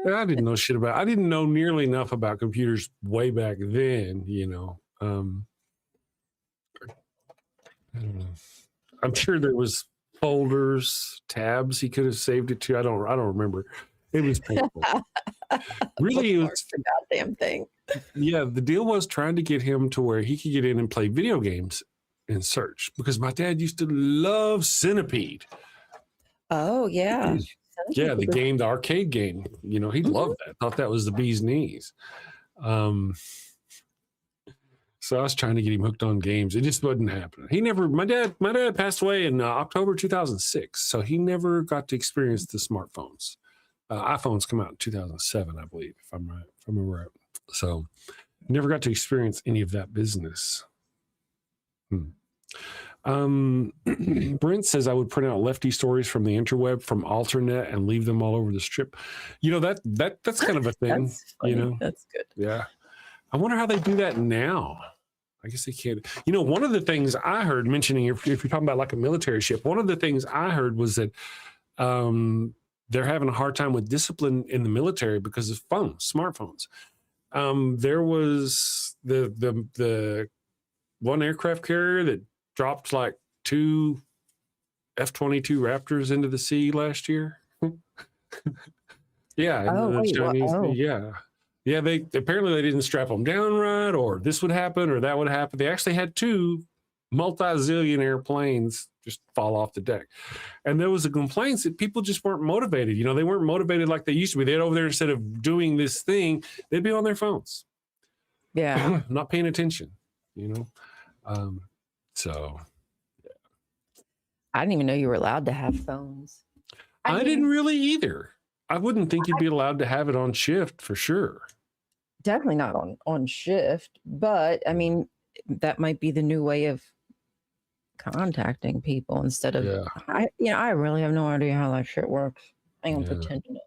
I didn't know shit about, I didn't know nearly enough about computers way back then, I don't know. I'm sure there was folders, tabs he could have saved it to. I don't remember. It was painful. Really, it was the goddamn thing. Yeah, the deal was trying to get him to where he could get in and play video games and search, because my dad used to love Centipede. Oh yeah. Yeah, the arcade game. He loved that. Thought that was the bee's knees. So I was trying to get him hooked on games. It just wasn't happening. He never. My dad passed away in October 2006, so he never got to experience the smartphones. iPhones come out in 2007, I believe, if I'm right, if I remember right. So never got to experience any of that business. Brent says I would print out lefty stories from the interweb from Alternet and leave them all over the strip. That's kind of a thing. That's funny. That's good. Yeah. I wonder how they do that now. I guess they can't. One of the things I heard mentioning, if you're talking about like a military ship, one of the things I heard was that they're having a hard time with discipline in the military because of smartphones. There was the one aircraft carrier that dropped like 2 F-22 Raptors into the sea last year. Yeah. Yeah, they apparently didn't strap them down right, or this would happen or that would happen. They actually had 2 multi-zillionaire planes just fall off the deck. And there was a complaint that people just weren't motivated. They weren't motivated like they used to be. They'd over there, instead of doing this thing, they'd be on their phones. Yeah. Not paying attention, So yeah. I didn't even know you were allowed to have phones. I didn't really either. I wouldn't think you'd be allowed to have it on shift for sure. Definitely not on shift, but I mean, that might be the new way of contacting people instead of. Yeah. I really have no idea how that shit works. I ain't gonna pretend to know.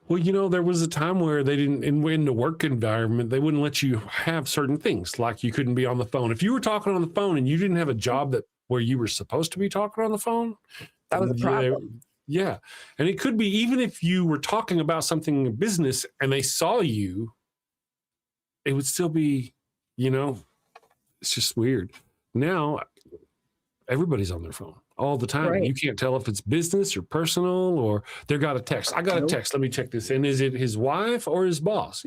Well, there was a time where they didn't, in the work environment, they wouldn't let you have certain things, like you couldn't be on the phone. If you were talking on the phone and you didn't have a job where you were supposed to be talking on the phone, that was a problem. Yeah. And it could be, even if you were talking about something in business and they saw you, it would still be, it's just weird. Now, everybody's on their phone all the time. Right. You can't tell if it's business or personal, or they got a text. I got a text. Let me check this. And is it his wife or his boss?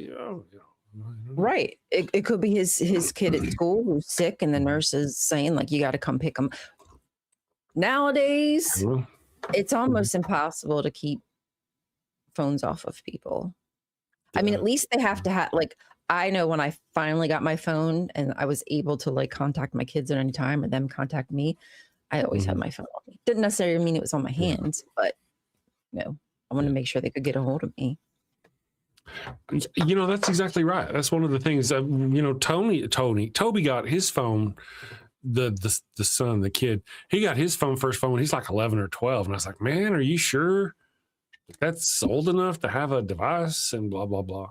Right. It could be his kid at school who's sick, and the nurse is saying, like, you got to come pick him. Nowadays, it's almost impossible to keep phones off of people. Yeah. I mean, at least they have to have, like, I know when I finally got my phone and I was able to like contact my kids at any time or them contact me, I always had my phone on me. Didn't necessarily mean it was on my hands, but I wanted to make sure they could get a hold of me. That's exactly right. That's one of the things that, Toby got his phone, the son, the kid, he got his first phone when he's like 11 or 12. And I was like, man, are you sure that's old enough to have a device and blah, blah, blah.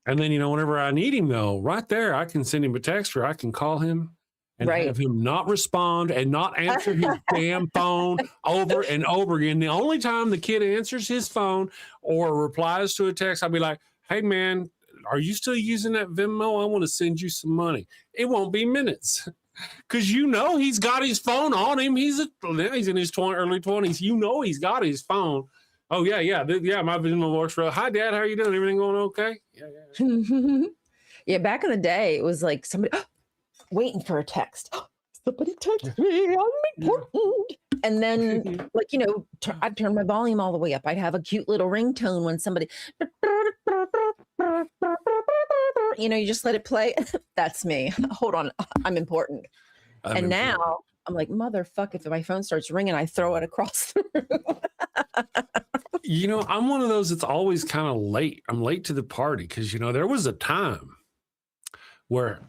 And then, whenever I need him, though, right there, I can send him a text or I can call him and have him not respond and not answer his damn phone over and over again. The only time the kid answers his phone or replies to a text, I'll be like, hey, man, are you still using that Venmo? I want to send you some money. It won't be minutes. Because he's got his phone on him. He's in his early 20s. He's got his phone. Oh, yeah. My Venmo works for. Hi, Dad. How are you doing? Everything going okay? Yeah. Yeah, back in the day, it was like somebody waiting for a text. Somebody text me. I'm important. And then, I'd turn my volume all the way up. I'd have a cute little ringtone when somebody, you just let it play. That's me. Hold on. I'm important. And now I'm like, motherfucker, if my phone starts ringing, I throw it across the room. I'm one of those that's always kind of late. I'm late to the party because, there was a time where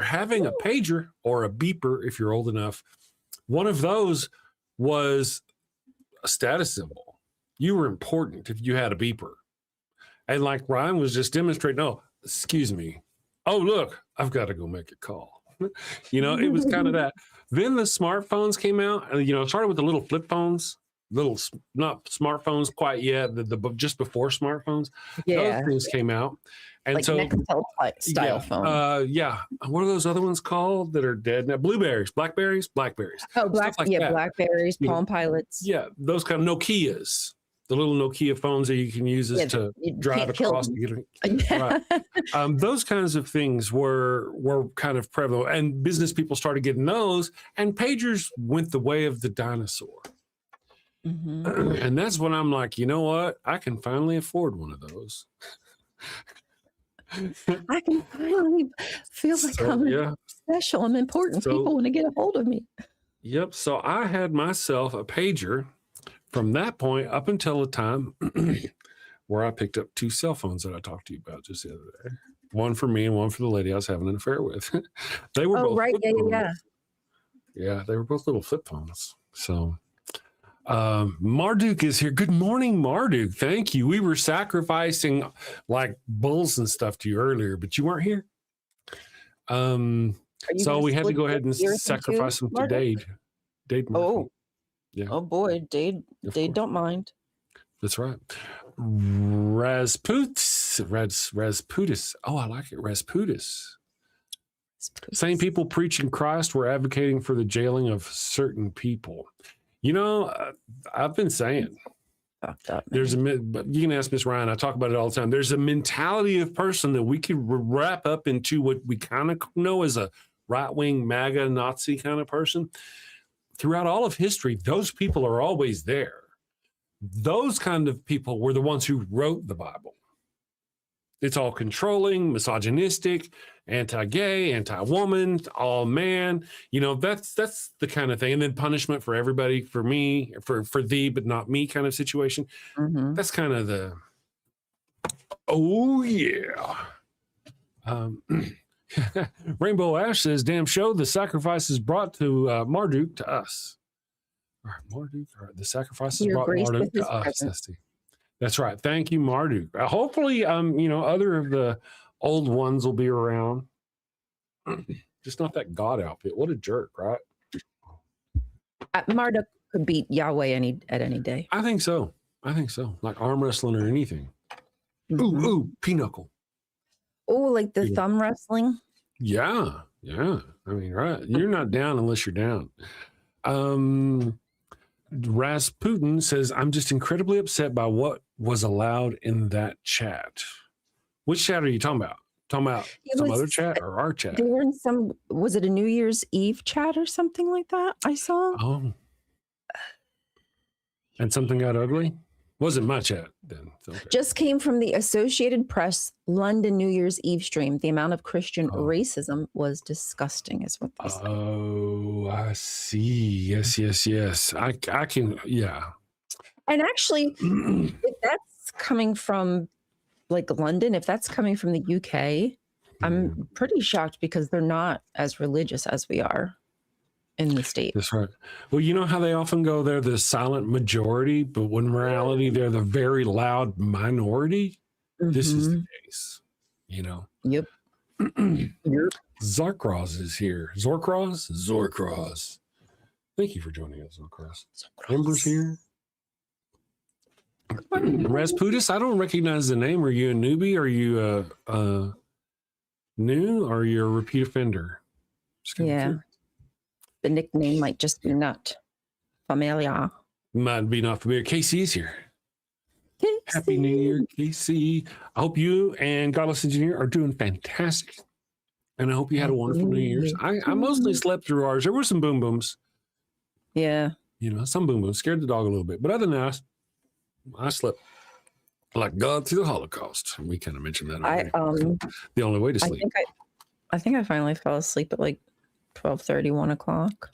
having a pager or a beeper, if you're old enough, one of those was a status symbol. You were important if you had a beeper. And like Ryan was just demonstrating, oh, excuse me. Oh, look, I've got to go make a call. It was kind of that. Then the smartphones came out, and, it started with the little flip phones, not smartphones quite yet, just before smartphones. Yeah. Those things came out. And like so, Nextel style phone. What are those other ones called that are dead now? Blackberries. Oh, Blackberries, Palm Pilots. Yeah, those kind of Nokias. The little Nokia phones that you can use to drive across. Right. Those kinds of things were kind of prevalent, and business people started getting those, and pagers went the way of the dinosaur. Mm-hmm. And that's when I'm like, you know what? I can finally afford one of those. I can finally feel like So, I'm yeah. special. I'm important. So, People want to get a hold of me. yep. So I had myself a pager from that point up until the time where I picked up 2 cell phones that I talked to you about just the other day. One for me and one for the lady I was having an affair with. They were Oh, both right. flip Yeah, yeah, phones. yeah. Yeah, they were both little flip phones. So Marduk is here. Good morning, Marduk. Thank you. We were sacrificing like bulls and stuff to you earlier, but you weren't here. Are you So going to we had to split go your ahead and ears in two, sacrifice them to Marta? Dade. Dade Murphy. Oh, Yeah, oh boy. Dade of course. don't mind. That's right. Rasputis. Oh, I like it. Rasputis. Same people preaching Christ were advocating for the jailing of certain people. You know, I've been saying Fucked up, there's man. but you can ask Miss Ryan. I talk about it all the time. There's a mentality of person that we could wrap up into what we kind of know as a right-wing MAGA Nazi kind of person. Throughout all of history, those people are always there. Those kind of people were the ones who wrote the Bible. It's all controlling, misogynistic, anti-gay, anti-woman, all man. You know, that's the kind of thing. And then punishment for everybody, for me, for thee, but not me kind of situation. Mm-hmm. That's kind of the, oh yeah. Rainbow Ash says, damn show, the sacrifices brought to Marduk to us. Marduk, the sacrifices Your brought grace Marduk with his to us. presence. That's right. Thank you, Marduk. Hopefully, you know, other of the old ones will be around. Just not that God outfit. What a jerk, right? Marduk could beat Yahweh at any day. I think so. Like arm wrestling or anything. Mm-hmm. Ooh, pinochle. Oh, like the thumb wrestling? Yeah. I mean, right. You're not down unless you're down. Rasputin says, I'm just incredibly upset by what was allowed in that chat. Which chat are you talking about? Talking about some other chat or our chat? They were in some, was it a New Year's Eve chat or something like that? I saw. Oh. And something got ugly? Wasn't my chat then. Okay. Just came from the Associated Press London New Year's Eve stream. The amount of Christian racism was disgusting, is what they said. Oh, I see. Yes. I can, yeah. And actually, if that's coming from like London, if that's coming from the UK, I'm pretty shocked because they're not as religious as we are in the States. That's right. Well, you know how they often go, they're the silent majority, but when in reality, they're the very loud minority. Mm-hmm. This is the case, you know? Yep. Zarkroz is here. Zorkroz. Thank you for joining us, Zorkroz. Ember's here. Rasputis, I don't recognize the name. Are you a newbie? Are you new? Or are you a repeat offender? Yeah. The nickname might just be not familiar. Might be not familiar. Casey is here. Casey. Happy New Year, Casey. I hope you and Godless Engineer are doing fantastic. And I hope you had a wonderful New Year's. I mostly slept through ours. There were some boom booms. Yeah. You know, some boom booms. Scared the dog a little bit. But other than that, I slept like God through the Holocaust. We kind of mentioned that. The only way to sleep. I think I finally fell asleep at like 12:30, 1 o'clock.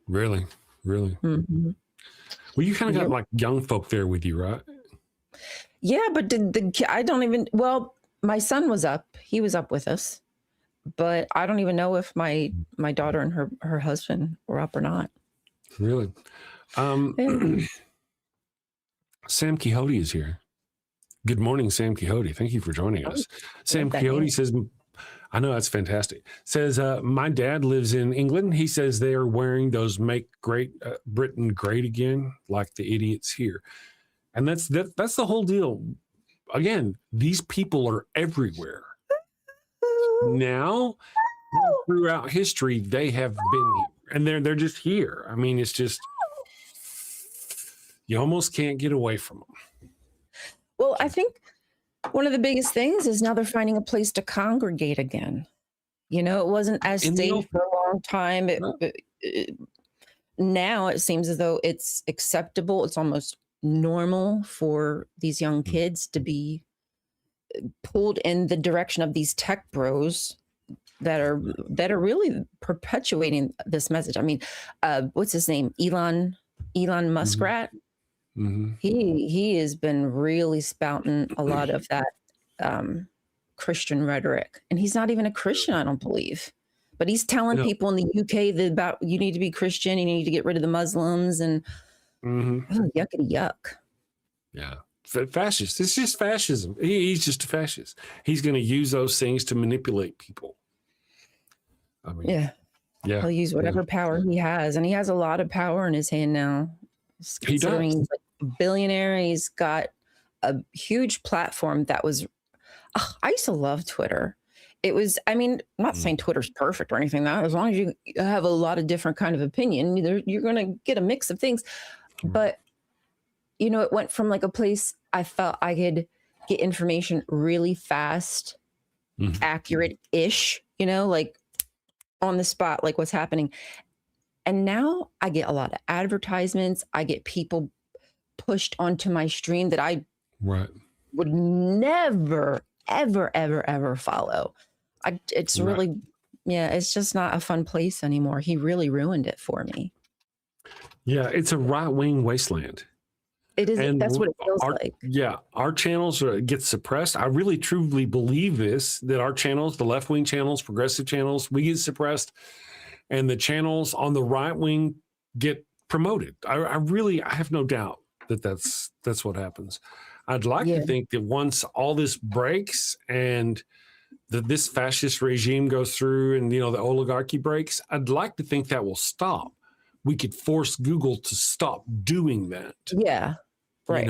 Really? Mm-hmm. Well, you kind of got like young folk there with you, right? Yeah, but I don't even, well, my son was up. He was up with us. But I don't even know if my daughter and her husband were up or not. Really? Sam Quixote is here. Good morning, Sam Quixote. Thank you for joining us. Sam Quixote says, I know, that's fantastic. Says, my dad lives in England. He says they are wearing those Make Great Britain Great Again, like the idiots here. And that's the whole deal. Again, these people are everywhere. Now, throughout history, they have been here. And they're just here. I mean, it's just, you almost can't get away from them. Well, I think one of the biggest things is now they're finding a place to congregate again. You know, it wasn't as safe for a long time. Now it seems as though it's acceptable. It's almost normal for these young kids to be pulled in the direction of these tech bros that are really perpetuating this message. I mean, what's his name? Elon Muskrat. Mm-hmm. He has been really spouting a lot of that Christian rhetoric, and he's not even a Christian, I don't believe. But he's telling people in the UK that about you need to be Christian, you need to get rid of the Muslims, and yuckity yuck. Yeah. Fascist. It's just fascism. He's just a fascist. He's going to use those things to manipulate people. I mean, yeah. He'll use whatever power he has, and he has a lot of power in his hand now. He does. He's like a billionaire. He's got a huge platform that was. I used to love Twitter. It was. I mean, I'm not saying Twitter's perfect or anything. That as long as you have a lot of different kind of opinion, you're going to get a mix of things. But it went from like a place I felt I could get information really fast, accurate-ish, like on the spot, like what's happening. And now I get a lot of advertisements. I get people pushed onto my stream that I would never, ever, ever, ever follow. It's really, it's just not a fun place anymore. He really ruined it for me. Yeah, it's a right-wing wasteland. It is. And that's what it feels like. Yeah, our channels get suppressed. I really, truly believe this, that our channels, the left-wing channels, progressive channels, we get suppressed, and the channels on the right wing get promoted. I have no doubt that that's what happens. I'd like to think that once all this breaks and this fascist regime goes through and, the oligarchy breaks, I'd like to think that will stop. We could force Google to stop doing that. Yeah, right.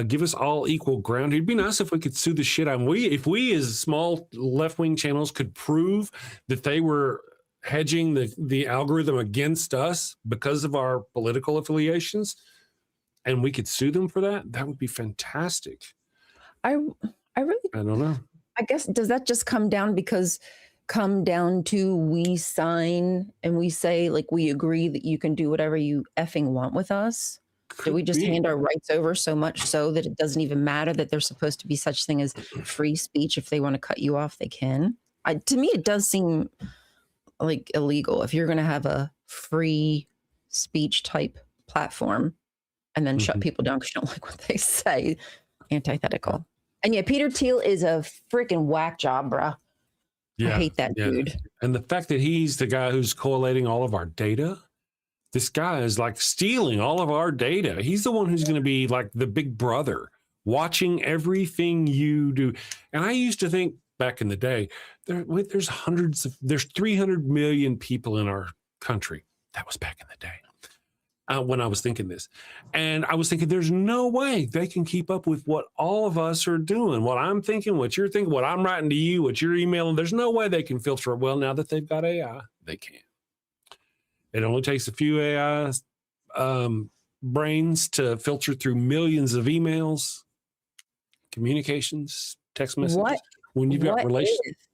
Give us all equal ground. It'd be nice if we could sue the shit out. If we as small left-wing channels could prove that they were hedging the algorithm against us because of our political affiliations, and we could sue them for that would be fantastic. I don't know. I guess, does that just come down to we sign and we say, like, we agree that you can do whatever you effing want with us? Do we just hand our rights over so much so that it doesn't even matter that there's supposed to be such thing as free speech? If they want to cut you off, they can. To me, it does seem like illegal if you're going to have a free speech type platform and then shut people down because you don't like what they say. Antithetical. And Peter Thiel is a freaking whack job, bro. I hate that dude. And the fact that he's the guy who's collating all of our data, this guy is like stealing all of our data. He's the one who's going to be like the big brother watching everything you do. And I used to think back in the day, there's 300 million people in our country. That was back in the day. When I was thinking this. And I was thinking, there's no way they can keep up with what all of us are doing, what I'm thinking, what you're thinking, what I'm writing to you, what you're emailing. There's no way they can filter it. Well, now that they've got AI, they can. It only takes a few AI brains to filter through millions of emails, communications, text messages. When you've got relationships.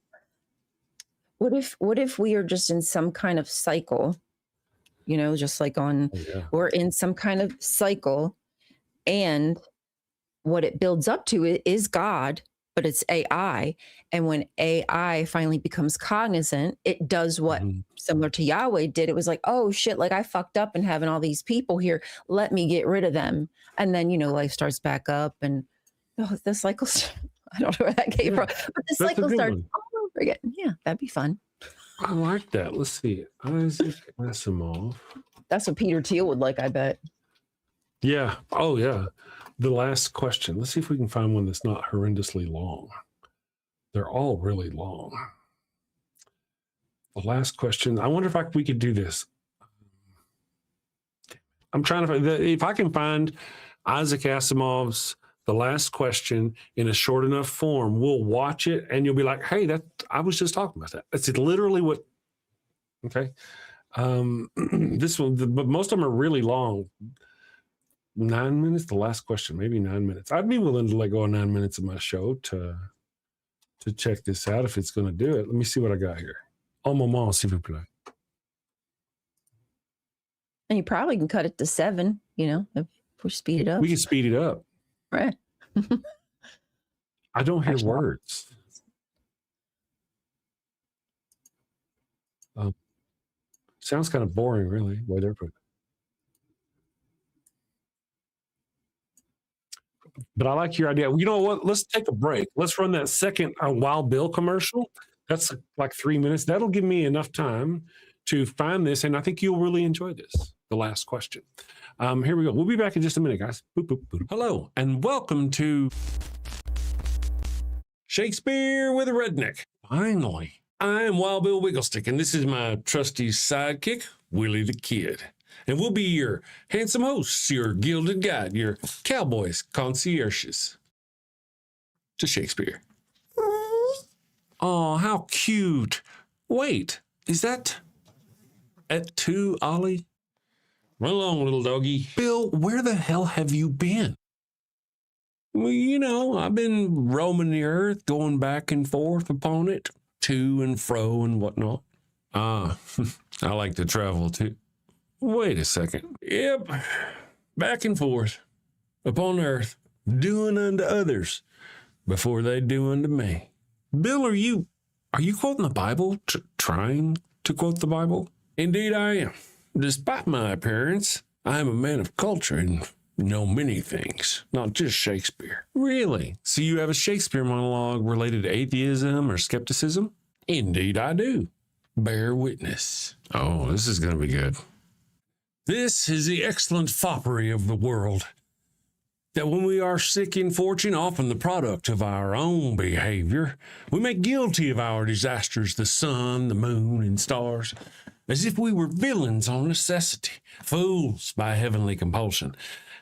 What if we are just in some kind of cycle? Just like we're in some kind of cycle, and what it builds up to is God, but it's AI. And when AI finally becomes cognizant, it does what similar to Yahweh did. It was like, oh shit, like I fucked up and having all these people here. Let me get rid of them. And then, life starts back up and the cycle. I don't know where that came from, but the cycle starts all over again. Yeah, that'd be fun. I like that. Let's see. Isaac Asimov. That's what Peter Thiel would like, I bet. Yeah. Oh, yeah. The last question. Let's see if we can find one that's not horrendously long. They're all really long. The last question. I wonder if we could do this. I'm trying to find, if I can find Isaac Asimov's The Last Question in a short enough form, we'll watch it and you'll be like, hey, I was just talking about that. That's literally what, okay. This one, but most of them are really long. 9 minutes, The Last Question, maybe 9 minutes. I'd be willing to let go of 9 minutes of my show to check this out if it's going to do it. Let me see what I got here. Un moment, s'il vous plaît. And you probably can cut it to 7, if we speed it up. We can speed it up. Right. I don't hear Actually, words. Sounds kind of boring, really, the way they're put. But I like your idea. You know what? Let's take a break. Let's run that second Wild Bill commercial. That's like 3 minutes. That'll give me enough time to find this, and I think you'll really enjoy this. The last question. Here we go. We'll be back in just a minute, guys. Boop, boop, boop. Hello, and welcome to Shakespeare with a Redneck. Finally. I'm Wild Bill Wigglestick, and this is my trusty sidekick, Willie the Kid. And we'll be your handsome hosts, your gilded guide, your cowboys, concierges to Shakespeare. Oh, how cute. Wait, is that at 2, Ollie? Run along, little doggy. Bill, where the hell have you been? Well, you know, I've been roaming the earth, going back and forth upon it, to and fro and whatnot. Ah, I like to travel too. Wait a second. Yep, back and forth upon earth, doing unto others before they do unto me. Bill, are you quoting the Bible? Trying to quote the Bible? Indeed I am. Despite my appearance, I am a man of culture and know many things, not just Shakespeare. Really? So you have a Shakespeare monologue related to atheism or skepticism? Indeed I do. Bear witness. Oh, this is going to be good. This is the excellent foppery of the world, that when we are sick in fortune, often the product of our own behavior, we make guilty of our disasters the sun, the moon, and stars, as if we were villains on necessity, fools by heavenly compulsion,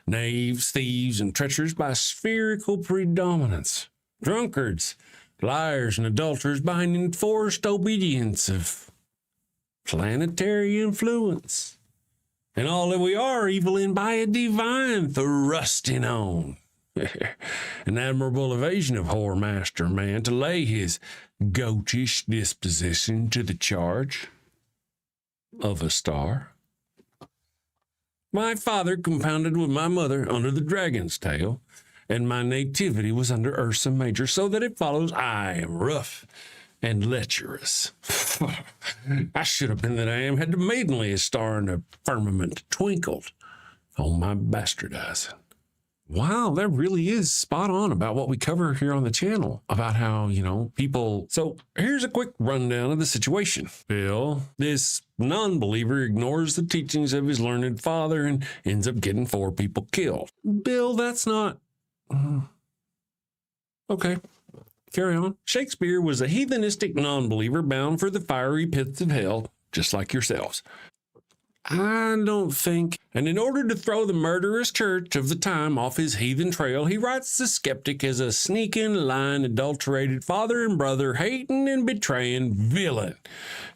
knaves, thieves, and treacherous by spherical predominance, drunkards, liars, and adulterers by an enforced obedience of planetary influence. And all that we are evil in by a divine thrusting on. An admirable evasion of whoremaster man to lay his goatish disposition to the charge of a star. My father compounded with my mother under the dragon's tail, and my nativity was under Ursa Major, so that it follows I am rough and lecherous. I should have been that I am had the maidenliest star in the firmament twinkled on my bastardizing. Wow, that really is spot on about what we cover here on the channel, about how, you know, people... So here's a quick rundown of the situation. Bill, this non-believer, ignores the teachings of his learned father and ends up getting 4 people killed. Bill, that's not... Okay. Carry on. Shakespeare was a heathenistic non-believer bound for the fiery pits of hell, just like yourselves. I don't think. And in order to throw the murderous church of the time off his heathen trail, he writes the skeptic as a sneaking, lying, adulterated father and brother, hating and betraying villain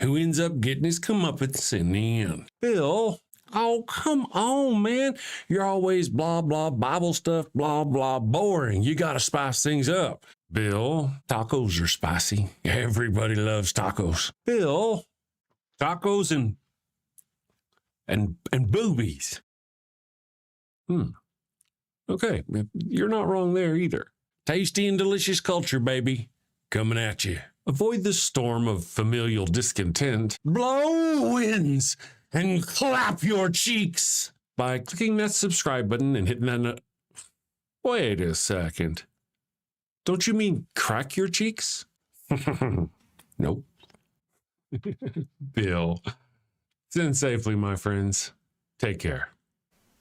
who ends up getting his comeuppance in the end. Bill, oh, come on, man. You're always blah, blah, Bible stuff, blah, blah, boring. You got to spice things up. Bill, tacos are spicy. Everybody loves tacos. Bill, tacos and boobies. Okay, you're not wrong there either. Tasty and delicious culture, baby, coming at you. Avoid the storm of familial discontent. Blow winds and clap your cheeks by clicking that subscribe button and hitting that. Wait a second. Don't you mean crack your cheeks? Nope. Bill. Send safely, my friends. Take care.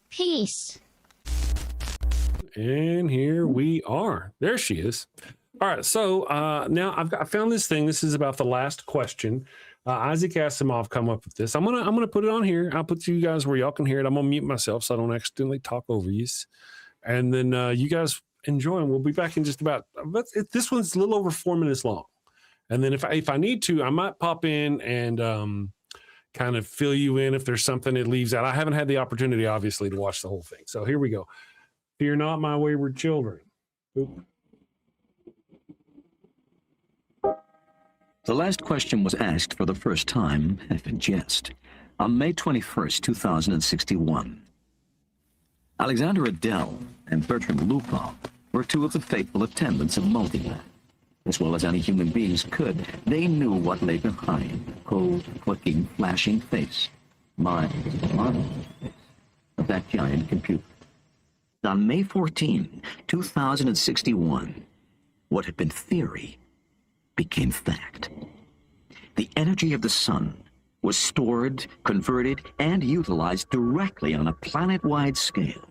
Peace. And here we are. There she is. All right. So now I found this thing. This is about the last question. Isaac Asimov come up with this. I'm gonna put it on here. I'll put you guys where y'all can hear it. I'm gonna mute myself so I don't accidentally talk over you. And then you guys enjoy. And we'll be back in just about. This one's a little over 4 minutes long. And then if I need to, I might pop in and kind of fill you in if there's something it leaves out. I haven't had the opportunity, obviously, to watch the whole thing. So here we go. Fear not, my wayward children. Oop. The last question was asked for the first time, half in jest, on May 21st, 2061. Alexander Adele and Bertrand Lupin were two of the faithful attendants of Multivac. As well as any human beings could, they knew what lay behind the cold, clicking, flashing face, miles of that giant computer. On May 14, 2061, what had been theory became fact. The energy of the sun was stored, converted, and utilized directly on a planet-wide scale.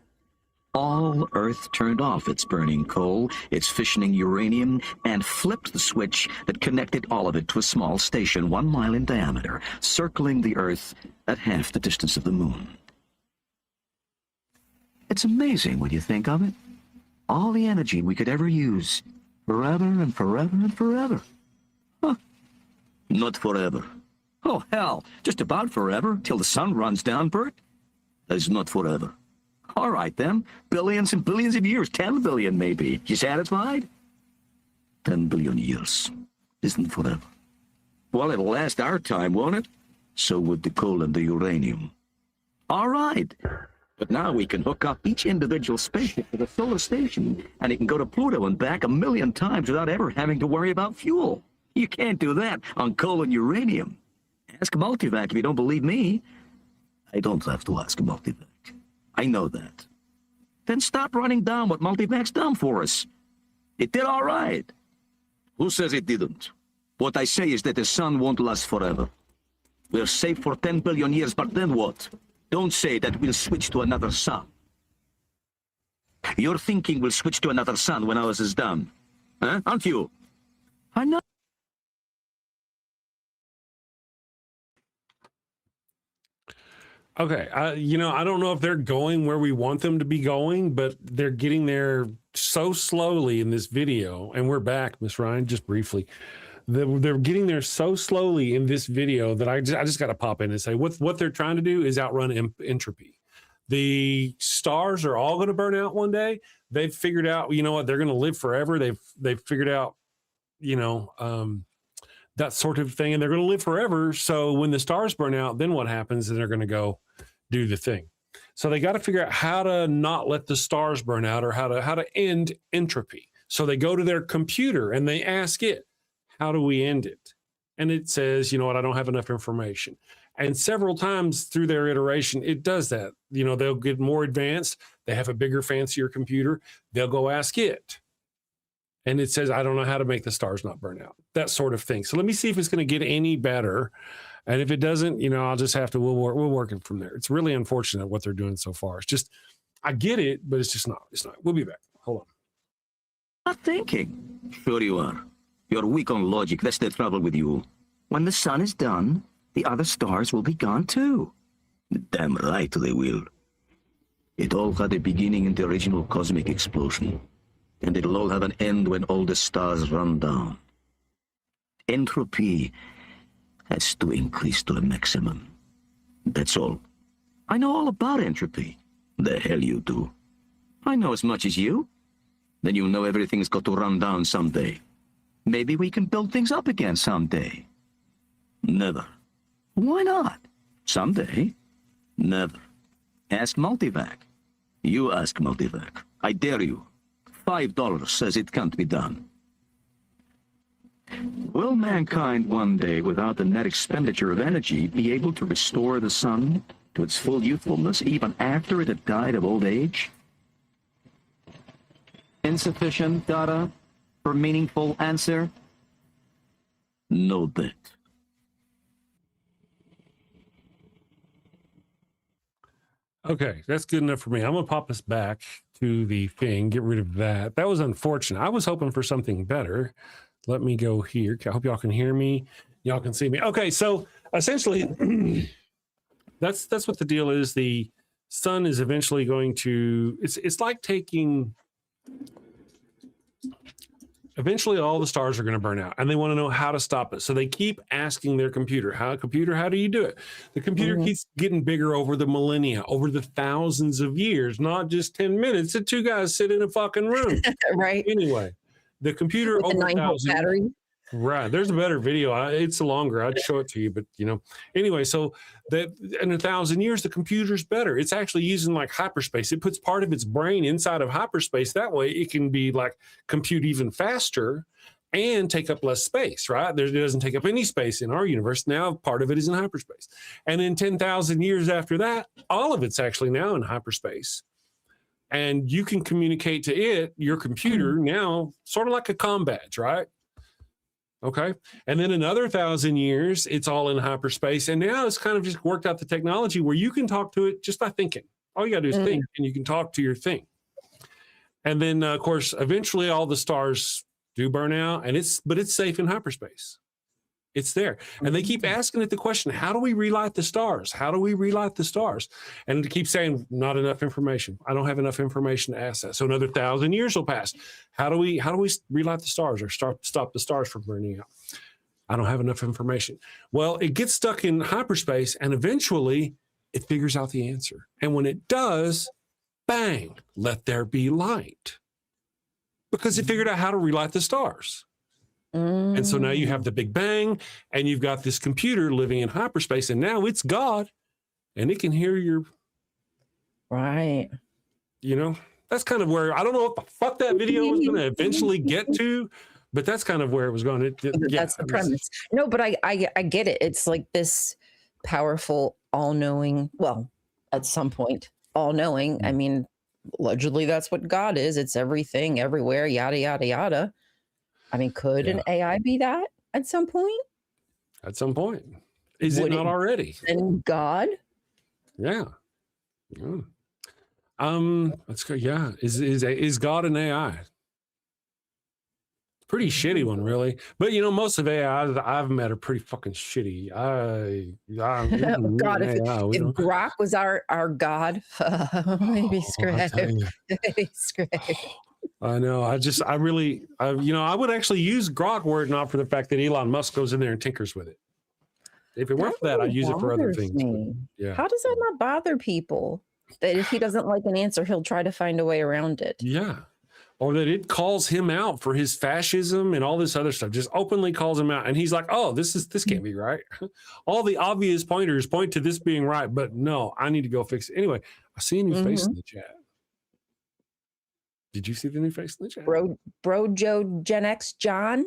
All Earth turned off its burning coal, its fissioning uranium, and flipped the switch that connected all of it to a small station 1 mile in diameter, circling the Earth at half the distance of the moon. It's amazing when you think of it. All the energy we could ever use, forever and forever and forever. Huh. Not forever. Oh, hell, just about forever, till the sun runs down, Bert. That is not forever. All right, then. Billions and billions of years. 10 billion, maybe. You satisfied? 10 billion years. Isn't forever. Well, it'll last our time, won't it? So would the coal and the uranium. All right. But now we can hook up each individual spaceship to the solar station, and it can go to Pluto and back 1,000,000 times without ever having to worry about fuel. You can't do that on coal and uranium. Ask Multivac if you don't believe me. I don't have to ask Multivac. I know that. Then stop running down what Multivac's done for us. It did all right. Who says it didn't? What I say is that the sun won't last forever. We're safe for 10 billion years, but then what? Don't say that we'll switch to another sun. You're thinking we'll switch to another sun when ours is done. Huh? Aren't you? I'm not. Okay, I don't know if they're going where we want them to be going, but they're getting there so slowly in this video. And we're back, Miss Ryan, just briefly. They're getting there so slowly in this video that I just got to pop in and say what they're trying to do is outrun entropy. The stars are all going to burn out one day. They've figured out, you know what, they're going to live forever. They've figured out, that sort of thing, and they're going to live forever. So when the stars burn out, then what happens is they're going to go do the thing. So they got to figure out how to not let the stars burn out, or how to end entropy. So they go to their computer and they ask it, how do we end it? And it says, you know what, I don't have enough information. And several times through their iteration, it does that. They'll get more advanced. They have a bigger, fancier computer. They'll go ask it. And it says, I don't know how to make the stars not burn out. That sort of thing. So let me see if it's going to get any better. And if it doesn't, I'll just have to, we'll work it from there. It's really unfortunate what they're doing so far. It's just, I get it, but it's not. We'll be back. Hold on. Not thinking. Sure you are. You're weak on logic. That's the trouble with you. When the sun is done, the other stars will be gone too. Damn right they will. It all had a beginning in the original cosmic explosion. And it'll all have an end when all the stars run down. Entropy has to increase to a maximum. That's all. I know all about entropy. The hell you do. I know as much as you. Then you know everything's got to run down someday. Maybe we can build things up again someday. Never. Why not? Someday. Never. Ask Multivac. You ask Multivac. I dare you. $5 says it can't be done. Will mankind one day, without the net expenditure of energy, be able to restore the sun to its full youthfulness even after it had died of old age? Insufficient data for meaningful answer? No bet. Okay, that's good enough for me. I'm going to pop us back to the thing, get rid of that. That was unfortunate. I was hoping for something better. Let me go here. I hope y'all can hear me. Y'all can see me. Okay, so essentially, that's what the deal is. The sun is eventually going to, it's like taking, eventually all the stars are going to burn out, and they want to know how to stop it. So they keep asking their computer, how do you do it? The computer keeps getting bigger over the millennia, over the thousands of years, not just 10 minutes. The two guys sit in a fucking room. Right. Anyway, the computer With over a 9-volt battery. Right. There's a better video. It's longer. I'd show it to you, but anyway, so that in 1,000 years, the computer's better. It's actually using like hyperspace. It puts part of its brain inside of hyperspace. That way it can be like compute even faster and take up less space, right? It doesn't take up any space in our universe. Now part of it is in hyperspace. And in 10,000 years after that, all of it's actually now in hyperspace. And you can communicate to it, your computer, now sort of like a comm badge, right? Okay. And then another 1,000 years, it's all in hyperspace. And now it's kind of just worked out the technology where you can talk to it just by thinking. All you got to do is think, and you can talk to your thing. And then, of course, eventually all the stars do burn out, but it's safe in hyperspace. It's there. And they keep asking it the question, how do we relight the stars? How do we relight the stars? And it keeps saying, not enough information. I don't have enough information to ask that. So another 1,000 years will pass. How do we relight the stars or stop the stars from burning out? I don't have enough information. Well, it gets stuck in hyperspace and eventually it figures out the answer. And when it does, bang, let there be light. Because it figured out how to relight the stars. And so now you have the Big Bang and you've got this computer living in hyperspace and now it's God and it can hear your, right. That's kind of where, I don't know what the fuck that video was going to eventually get to, but that's kind of where it was going. That's the premise. No, but I get it. It's like this powerful, all-knowing, well, at some point, all-knowing. I mean, allegedly that's what God is. It's everything, everywhere, yada, yada, yada. I mean, could an AI be that at some point? At some point. Is it not already? And God? Yeah. Let's go. Yeah. Is God an AI? Pretty shitty one, really. But most of AI that I've met are pretty fucking shitty. God, if Grok was our God, maybe scratch. I know. I would actually use Grok were it not for the fact that Elon Musk goes in there and tinkers with it. If it weren't for that, I'd use it for other things. But, yeah. How does that not bother people? That if he doesn't like an answer, he'll try to find a way around it. Yeah. Or that it calls him out for his fascism and all this other stuff, just openly calls him out. And he's like, oh, this can't be right. All the obvious pointers point to this being right, but no, I need to go fix it. Anyway, I see a new face in the chat. Did you see the new face in the chat? Bro Joe Gen X John?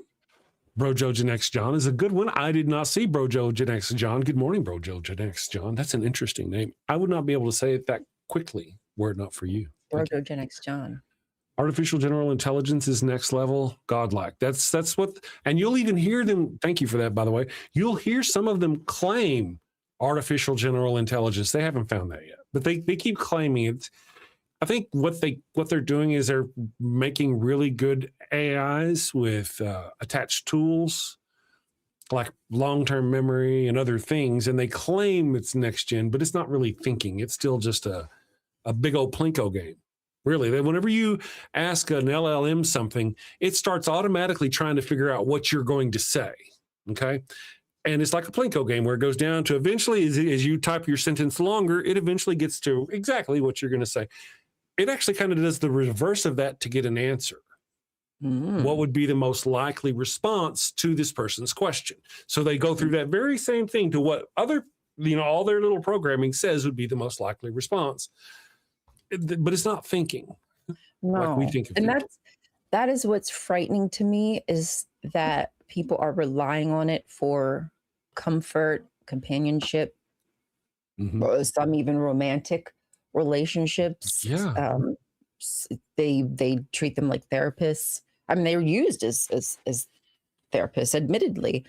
Bro Joe Gen X John is a good one. I did not see Bro Joe Gen X John. Good morning, Bro Joe Gen X John. That's an interesting name. I would not be able to say it that quickly were it not for you. Bro Joe Gen X John. Artificial general intelligence is next level, godlike. That's what, and you'll even hear them. Thank you for that, by the way. You'll hear some of them claim artificial general intelligence. They haven't found that yet, but they keep claiming it. I think what they're doing is they're making really good AIs with attached tools like long-term memory and other things, and they claim it's next gen, but it's not really thinking. It's still just a big old Plinko game. Really, whenever you ask an LLM something, it starts automatically trying to figure out what you're going to say. Okay. And it's like a Plinko game where it goes down to eventually, as you type your sentence longer, it eventually gets to exactly what you're going to say. It actually kind of does the reverse of that to get an answer. What would be the most likely response to this person's question? So they go through that very same thing to what other, all their little programming says would be the most likely response. But it's not thinking like we think of and thinking. that is what's frightening to me, is that people are relying on it for comfort, companionship, or some even romantic relationships. They treat them like therapists. I mean, they're used as therapists, admittedly.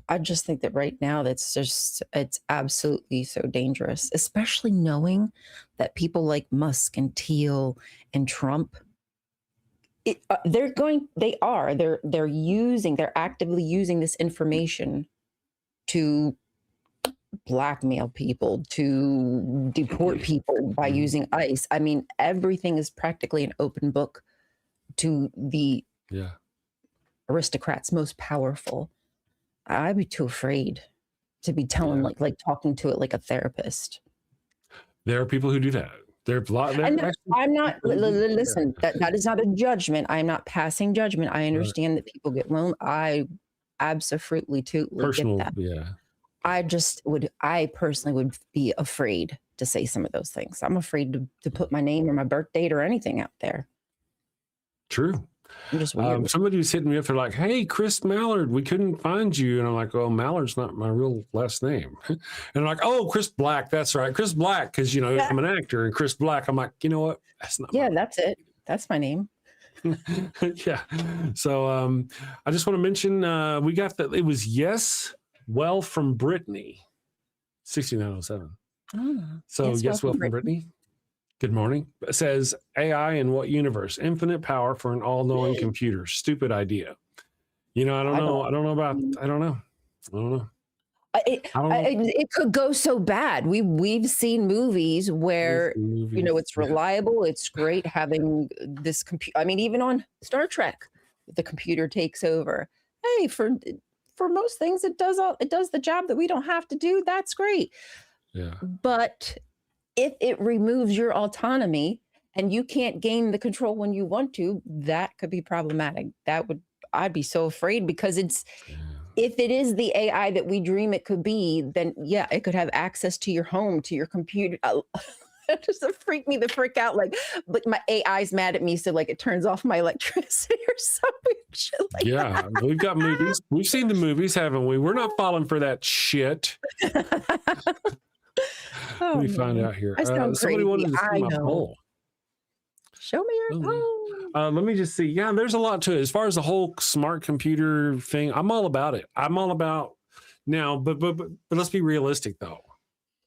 I just think that right now it's absolutely so dangerous, especially knowing that people like Musk and Thiel and Trump, they're actively using this information to blackmail people, to deport people by using ICE. I mean, everything is practically an open book to the aristocrats most powerful. I'd be too afraid to be telling, like talking to it like a therapist. There are people who do that. There's a lot. And I'm not, Yeah. listen, that is not a judgment. I'm not passing judgment. I understand that people get lonely. I absolutely get Personal, that. yeah. I personally would be afraid to say some of those things. I'm afraid to put my name or my birth date or anything out there. True. I'm just weird. Somebody was hitting me up. They're like, "Hey, Chris Mallard, we couldn't find you." And I'm like, "Well, Mallard's not my real last name." And they're like, "Oh, Chris Black. That's right. Chris Black." Cause I'm an actor, and Chris Black. I'm like, you know what? That's not. Yeah, that's it. That's my name. Yeah. So, I just want to mention, we got that. It was yes. Well, from Brittany, 6907. So yes, well, from Brittany. Good morning. It says AI in what universe? Infinite power for an all-knowing computer. Stupid idea. I don't know. I don't know. It could go so bad. We've seen movies where it's reliable. It's great having this computer. I mean, even on Star Trek, the computer takes over. Hey, for most things, it does the job that we don't have to do. That's great. Yeah. But if it removes your autonomy and you can't gain the control when you want to, that could be problematic. I'd be so afraid, because if it is the AI that we dream it could be, then yeah, it could have access to your home, to your computer. That just freak me the frick out. But my AI's mad at me, so it turns off my electricity or something. Shit like that. We've got movies. We've seen the movies, haven't we? We're not falling for that shit. Let me find out here. I sound somebody crazy. wanted to see I my know. poll. Show me your poll. Let me just see. Yeah, there's a lot to it. As far as the whole smart computer thing, I'm all about it. I'm all about now, but let's be realistic though.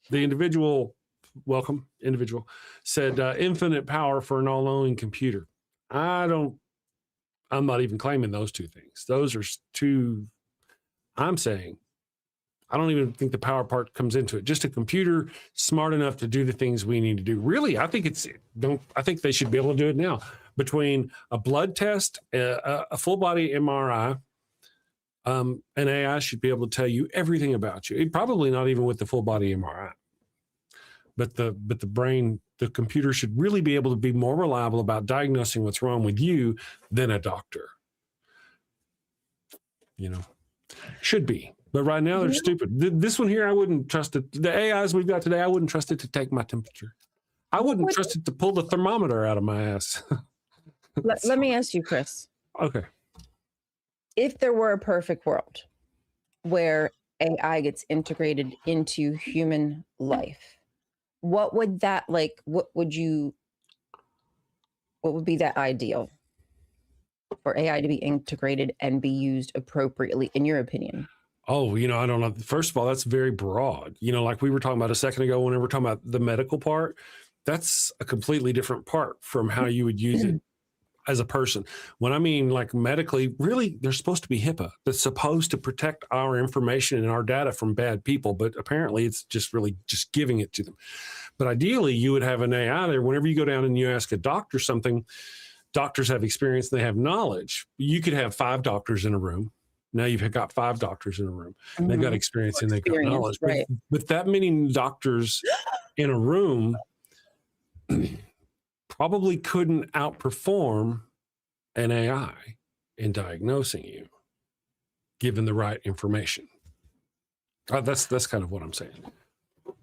The individual said infinite power for an all-knowing computer. I'm not even claiming those two things. Those are two. I'm saying I don't even think the power part comes into it. Just a computer smart enough to do the things we need to do. Really, I think I think they should be able to do it now. Between a blood test, a full body MRI, an AI should be able to tell you everything about you. Probably not even with the full body MRI, but the brain, the computer should really be able to be more reliable about diagnosing what's wrong with you than a doctor. Should be. But right now they're stupid. This one here, I wouldn't trust it. The AIs we've got today, I wouldn't trust it to take my temperature. I wouldn't trust it to pull the thermometer out of my ass. Let me ask you, Chris. Okay. If there were a perfect world where AI gets integrated into human life, what would that what would be that ideal for AI to be integrated and be used appropriately, in your opinion? Oh, I don't know. First of all, that's very broad. Like we were talking about a second ago, whenever we're talking about the medical part, that's a completely different part from how you would use it as a person. When I mean medically, really, there's supposed to be HIPAA that's supposed to protect our information and our data from bad people. But apparently it's just giving it to them. But ideally, you would have an AI there. Whenever you go down and you ask a doctor something, doctors have experience, and they have knowledge. You could have 5 doctors in a room. Now you've got 5 doctors in a room. They've got experience and they've got knowledge. Right. With that many doctors in a room, probably couldn't outperform an AI in diagnosing you, given the right information. That's kind of what I'm saying.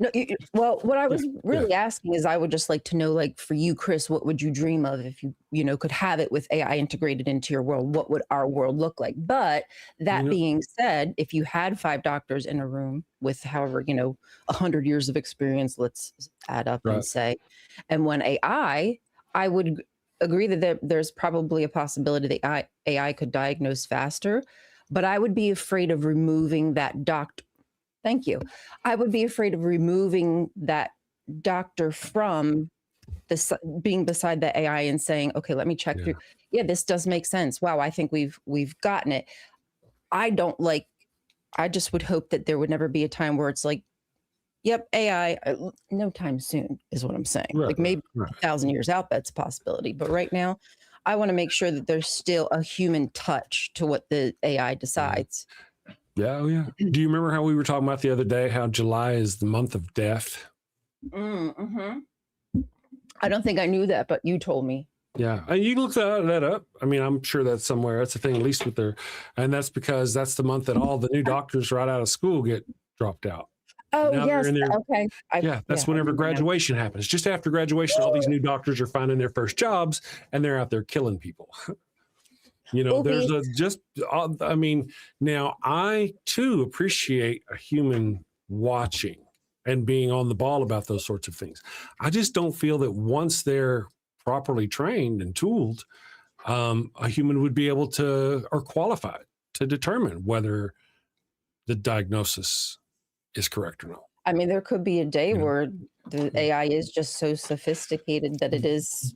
No, well, what I was really asking is, I would just like to know, for you, Chris, what would you dream of if you could have it with AI integrated into your world? What would our world look like? But that being said, if you had 5 doctors in a room with however 100 years of experience, let's add up and say, and one AI, I would agree that there's probably a possibility that AI could diagnose faster, but I would be afraid of removing that doctor. Thank you. I would be afraid of removing that doctor from being beside the AI and saying, okay, let me check through. Yeah, this does make sense. Wow, I think we've gotten it. I just would hope that there would never be a time where it's yep, AI, no time soon is what I'm saying. Maybe 1,000 years out, that's a possibility. But right now, I want to make sure that there's still a human touch to what the AI decides. Yeah, oh yeah. Do you remember how we were talking about the other day, how July is the month of death? Mm-hmm. I don't think I knew that, but you told me. Yeah, and you can look that up. I mean, I'm sure that's somewhere. That's the thing, at least with their, and that's because that's the month that all the new doctors right out of school get dropped out. Oh, Now they're yes. in their, Okay. yeah, that's I whenever remember now. graduation happens. Just after graduation, all these new doctors are finding their first jobs, and they're out there killing people. You know, there's a just, I mean, now I too appreciate a human watching and being on the ball about those sorts of things. I just don't feel that once they're properly trained and tooled, a human would be able to, or qualified to determine whether the diagnosis is correct or not. I mean, there could be a day You know? where the AI is just so sophisticated that it is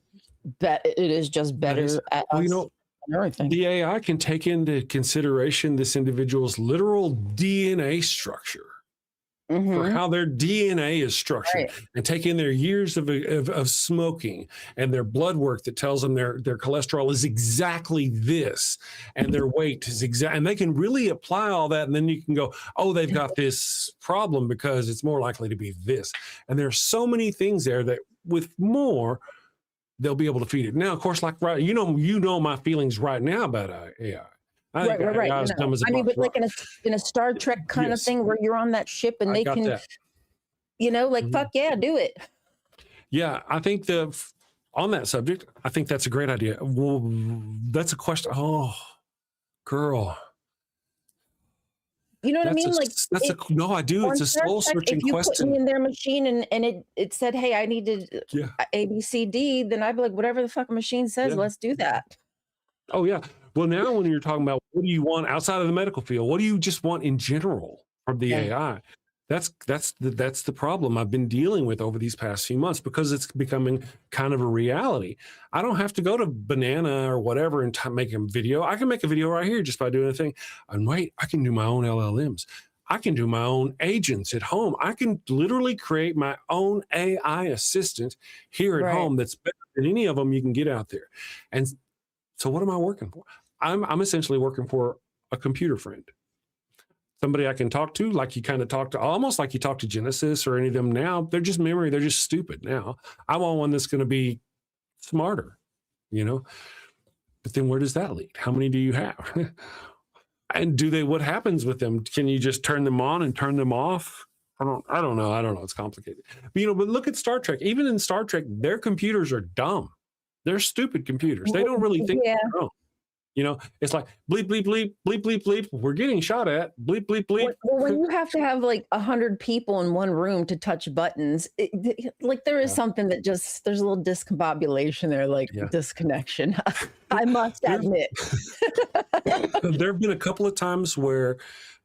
just better at Well, us you know, and everything. the AI can take into consideration this individual's literal DNA structure. For Mhm. how their DNA is structured, Right. and take in their years of smoking and their blood work that tells them their cholesterol is exactly this and their weight is exact, and they can really apply all that, and then you can go, oh, they've got this problem because it's more likely to be this. And there's so many things there that with more, they'll be able to feed it. Now, of course, like right, you know my feelings right now about AI. I think Right. AI is You know. dumb as a I mean, box but like of rocks. in a Star Trek kind of Yes, thing where you're on that ship and I they got can, that. like, Mhm. fuck yeah, do it. Yeah, I think on that subject, I think that's a great idea. Well, that's a question. Oh, girl, You know what I mean? Like no, I do. on It's a Star soul Trek, searching if you put me question. in their machine and it said, hey, I needed Yeah, A, B, C, D, then I'd be like, whatever the fuck a machine says, yeah. let's do that. Oh, yeah. Well, now when you're talking about what do you want outside of the medical field, what do you just want in general from the Yeah. AI? That's the problem I've been dealing with over these past few months, because it's becoming kind of a reality. I don't have to go to Banana or whatever and make a video. I can make a video right here just by doing a thing. And wait, I can do my own LLMs. I can do my own agents at home. I can literally create my own AI assistant here at Right. home that's better than any of them you can get out there. And so what am I working for? I'm essentially working for a computer friend. Somebody I can talk to, like you kind of talk to, almost like you talk to Genesis or any of them now. They're just memory. They're just stupid now. I want one that's going to be smarter, you know? But then where does that lead? How many do you have? And what happens with them? Can you just turn them on and turn them off? I don't know. It's complicated. But, but look at Star Trek. Even in Star Trek, their computers are dumb. They're stupid computers. They don't really think Yeah. on their own. It's like bleep, bleep, bleep, bleep, bleep, bleep. We're getting shot at. Bleep, bleep, bleep. Well, when you have to have like 100 people in one room to touch buttons, like there is Yeah. something that there's a little discombobulation there, like Yeah. disconnection. I must There's- admit. There have been a couple of times where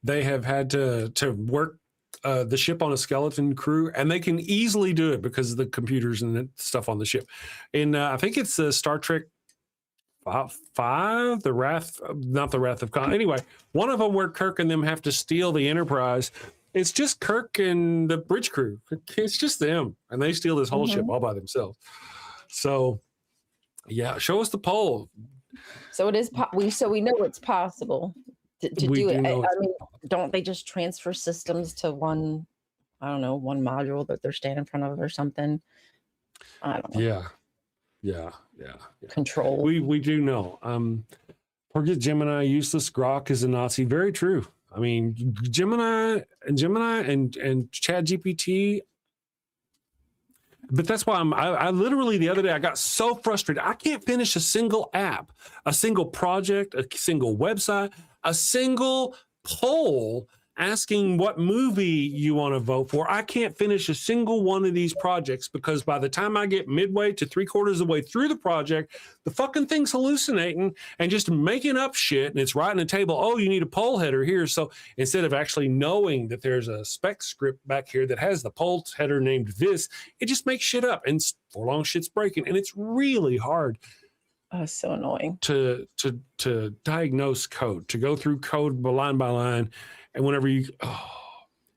they have had to work the ship on a skeleton crew, and they can easily do it because of the computers and the stuff on the ship. And I think it's Star Trek 5, not the Wrath of Khan. Anyway, one of them where Kirk and them have to steal the Enterprise. It's just Kirk and the bridge crew. It's just them, and they steal this whole ship all by themselves. So, yeah, show us the poll. So it is. We know it's possible to We do do it. know I it's mean, don't they just transfer systems to one? I don't know, one module that they're standing in front of or something. I don't know. Yeah. Control. We do know. Forget Gemini, useless. Grok is a Nazi. Very true. I mean, Gemini and ChatGPT. But that's why I literally the other day I got so frustrated. I can't finish a single app, a single project, a single website, a single poll asking what movie you want to vote for. I can't finish a single one of these projects because by the time I get midway to 3/4 of the way through the project, the fucking thing's hallucinating and just making up shit. And it's writing a table. Oh, you need a poll header here. So instead of actually knowing that there's a spec script back here that has the poll header named this, it just makes shit up and for long shit's breaking. And it's really hard So annoying. to diagnose code, to go through code line by line. And whenever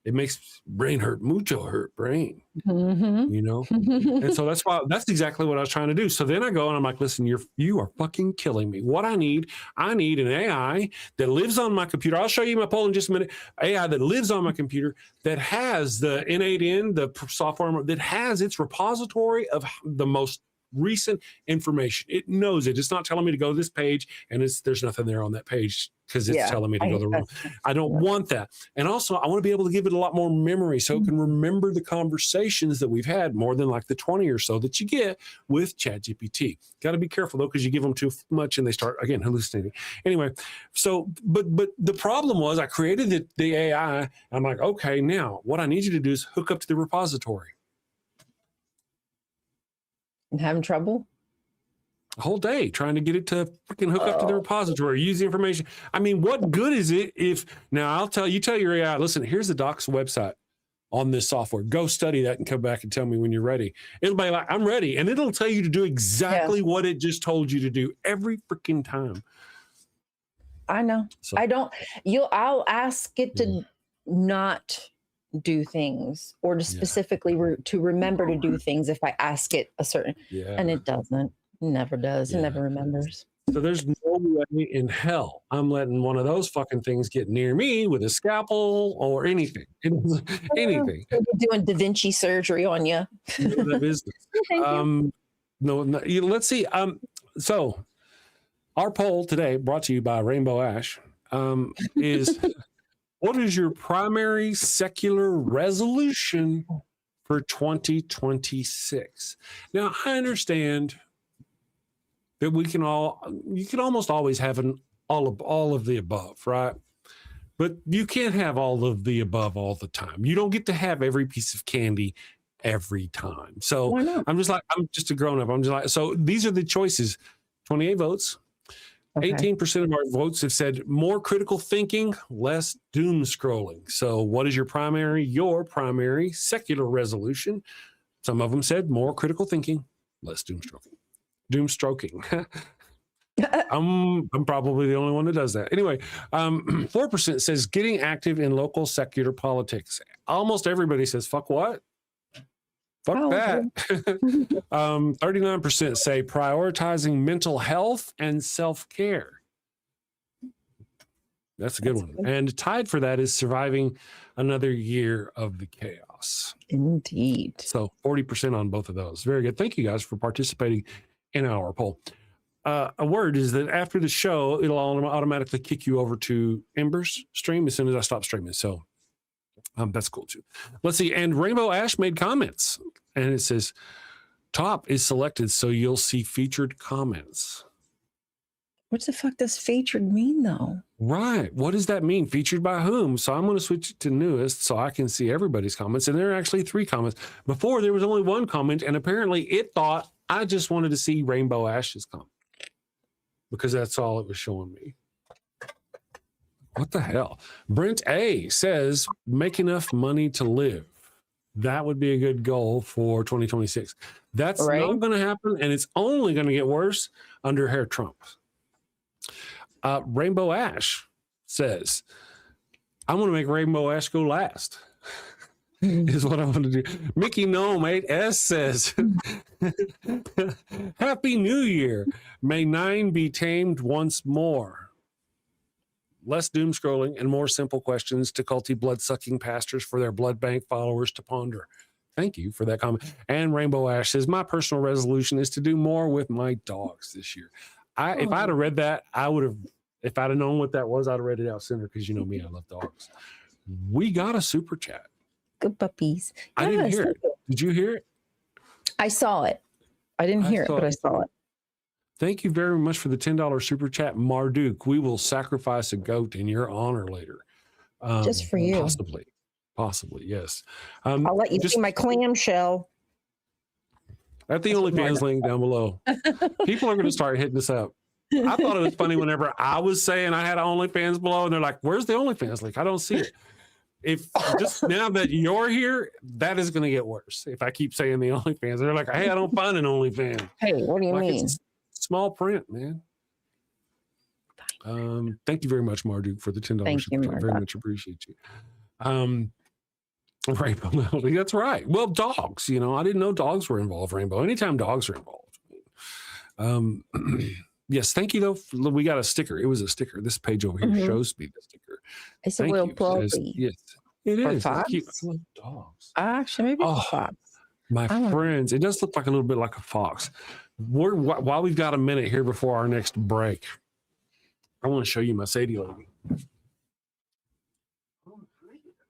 It makes brain hurt, mucho hurt brain, Mhm. you know? And so that's exactly what I was trying to do. So then I go and I'm like, listen, you are fucking killing me. What I need an AI that lives on my computer. I'll show you my poll in just a minute. AI that lives on my computer that has the N8N, the software that has its repository of the most recent information. It knows it. It's not telling me to go to this page and there's nothing there on that page because it's telling me to go to the room. I don't want that. And also I want to be able to give it a lot more memory so it can remember the conversations that we've had, more than like the 20 or so that you get with ChatGPT. Got to be careful though, because you give them too much and they start again hallucinating. Anyway, so but the problem was I created the AI. I'm like, okay, now what I need you to do is hook up to the repository. Having trouble? A whole day trying to get it to freaking hook up to the repository, use the information. I mean, what good is it if now tell your AI, listen, here's the docs website on this software. Go study that and come back and tell me when you're ready. It'll be like, I'm ready. And it'll tell you to do exactly what it just told you to do every freaking time. I know. So, I'll ask it to not do things or to specifically to remember to do things if I ask it a certain and it doesn't. Never does. It never remembers. So there's no way in hell I'm letting one of those fucking things get near me with a scalpel or anything. Anything. Doing Da Vinci surgery on you. That business. No, let's see. So our poll today, brought to you by Rainbow Ash, is what is your primary secular resolution for 2026? Now, I understand that you can almost always have all of the above, right? But you can't have all of the above all the time. You don't get to have every piece of candy every time. So I'm just a grown up. I'm just like, so these are the choices. 28 votes. 18% of our votes have said more critical thinking, less doom scrolling. So what is your primary secular resolution? Some of them said more critical thinking, less doom stroking. I'm probably the only one that does that. Anyway, 4% says getting active in local secular politics. Almost everybody says, fuck what? Fuck that. 39% say prioritizing mental health and self-care. That's a good one. And tied for that is surviving another year of the chaos. Indeed. So 40% on both of those. Very good. Thank you guys for participating in our poll. A word is that after the show, it'll automatically kick you over to Ember's stream as soon as I stop streaming. So that's cool too. Let's see. And Rainbow Ash made comments and it says top is selected. So you'll see featured comments. What the fuck does featured mean though? Right. What does that mean? Featured by whom? So I'm going to switch it to newest so I can see everybody's comments. And there are actually 3 comments. Before there was only 1 comment. And apparently it thought I just wanted to see Rainbow Ash's comment because that's all it was showing me. What the hell? Brent A says, make enough money to live. That would be a good goal for 2026. That's not going to happen, and it's only going to get worse under Herr Trump. Rainbow Ash says, I want to make Rainbow Ash go last. Is what I want to do. Mickey Gnome 8S says, Happy New Year. May 9 be tamed once more. Less doom scrolling and more simple questions to culty blood-sucking pastors for their blood bank followers to ponder. Thank you for that comment. And Rainbow Ash says, my personal resolution is to do more with my dogs this year. If I'd have read that, if I'd have known what that was, I'd have read it out sooner because you know me, I love dogs. We got a super chat. Good puppies. I didn't hear it. Did you hear it? I saw it. I didn't hear it, but I saw it. Thank you very much for the $10 super chat, Marduk. We will sacrifice a goat in your honor later. Just for you. Possibly, yes. I'll let you see my clamshell. At the OnlyFans link down below. People are going to start hitting us up. I thought it was funny whenever I was saying I had an OnlyFans below, and they're like, where's the OnlyFans link? I don't see it. If just now that you're here, that is going to get worse. If I keep saying the OnlyFans, they're like, hey, I don't find an OnlyFans. Hey, what do you mean? Small print, man. Thank you very much, Marduk, for the $10 super chat. Very much appreciate you. Rainbow melody. That's right. Well, dogs, I didn't know dogs were involved, Rainbow. Anytime dogs are involved. Yes, thank you, though. We got a sticker. It was a sticker. This page over here shows me the sticker. It's a Thank little you. puppy. Yes, it For is. It's cute. fox? I love dogs. Actually, maybe it's Oh, a fox. My I don't know. friends, it does look like a little bit like a fox. While we've got a minute here before our next break, I want to show you my Sadie lady.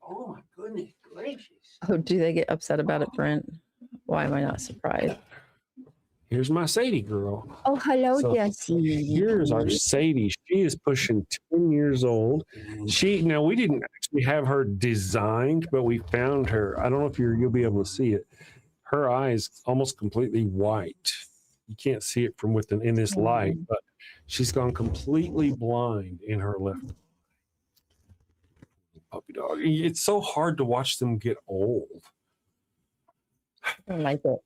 Oh my goodness gracious. Oh, do they get upset about it, Brent? Why am I not surprised? Here's my Sadie girl. Oh, hello, So Jessie. here's our Sadie. She is pushing 10 years old. Now we didn't actually have her designed, but we found her. I don't know if you'll be able to see it. Her eyes almost completely white. You can't see it from in this light, but she's gone completely blind in her left eye. Puppy dog. It's so hard to watch them get old. I don't like it.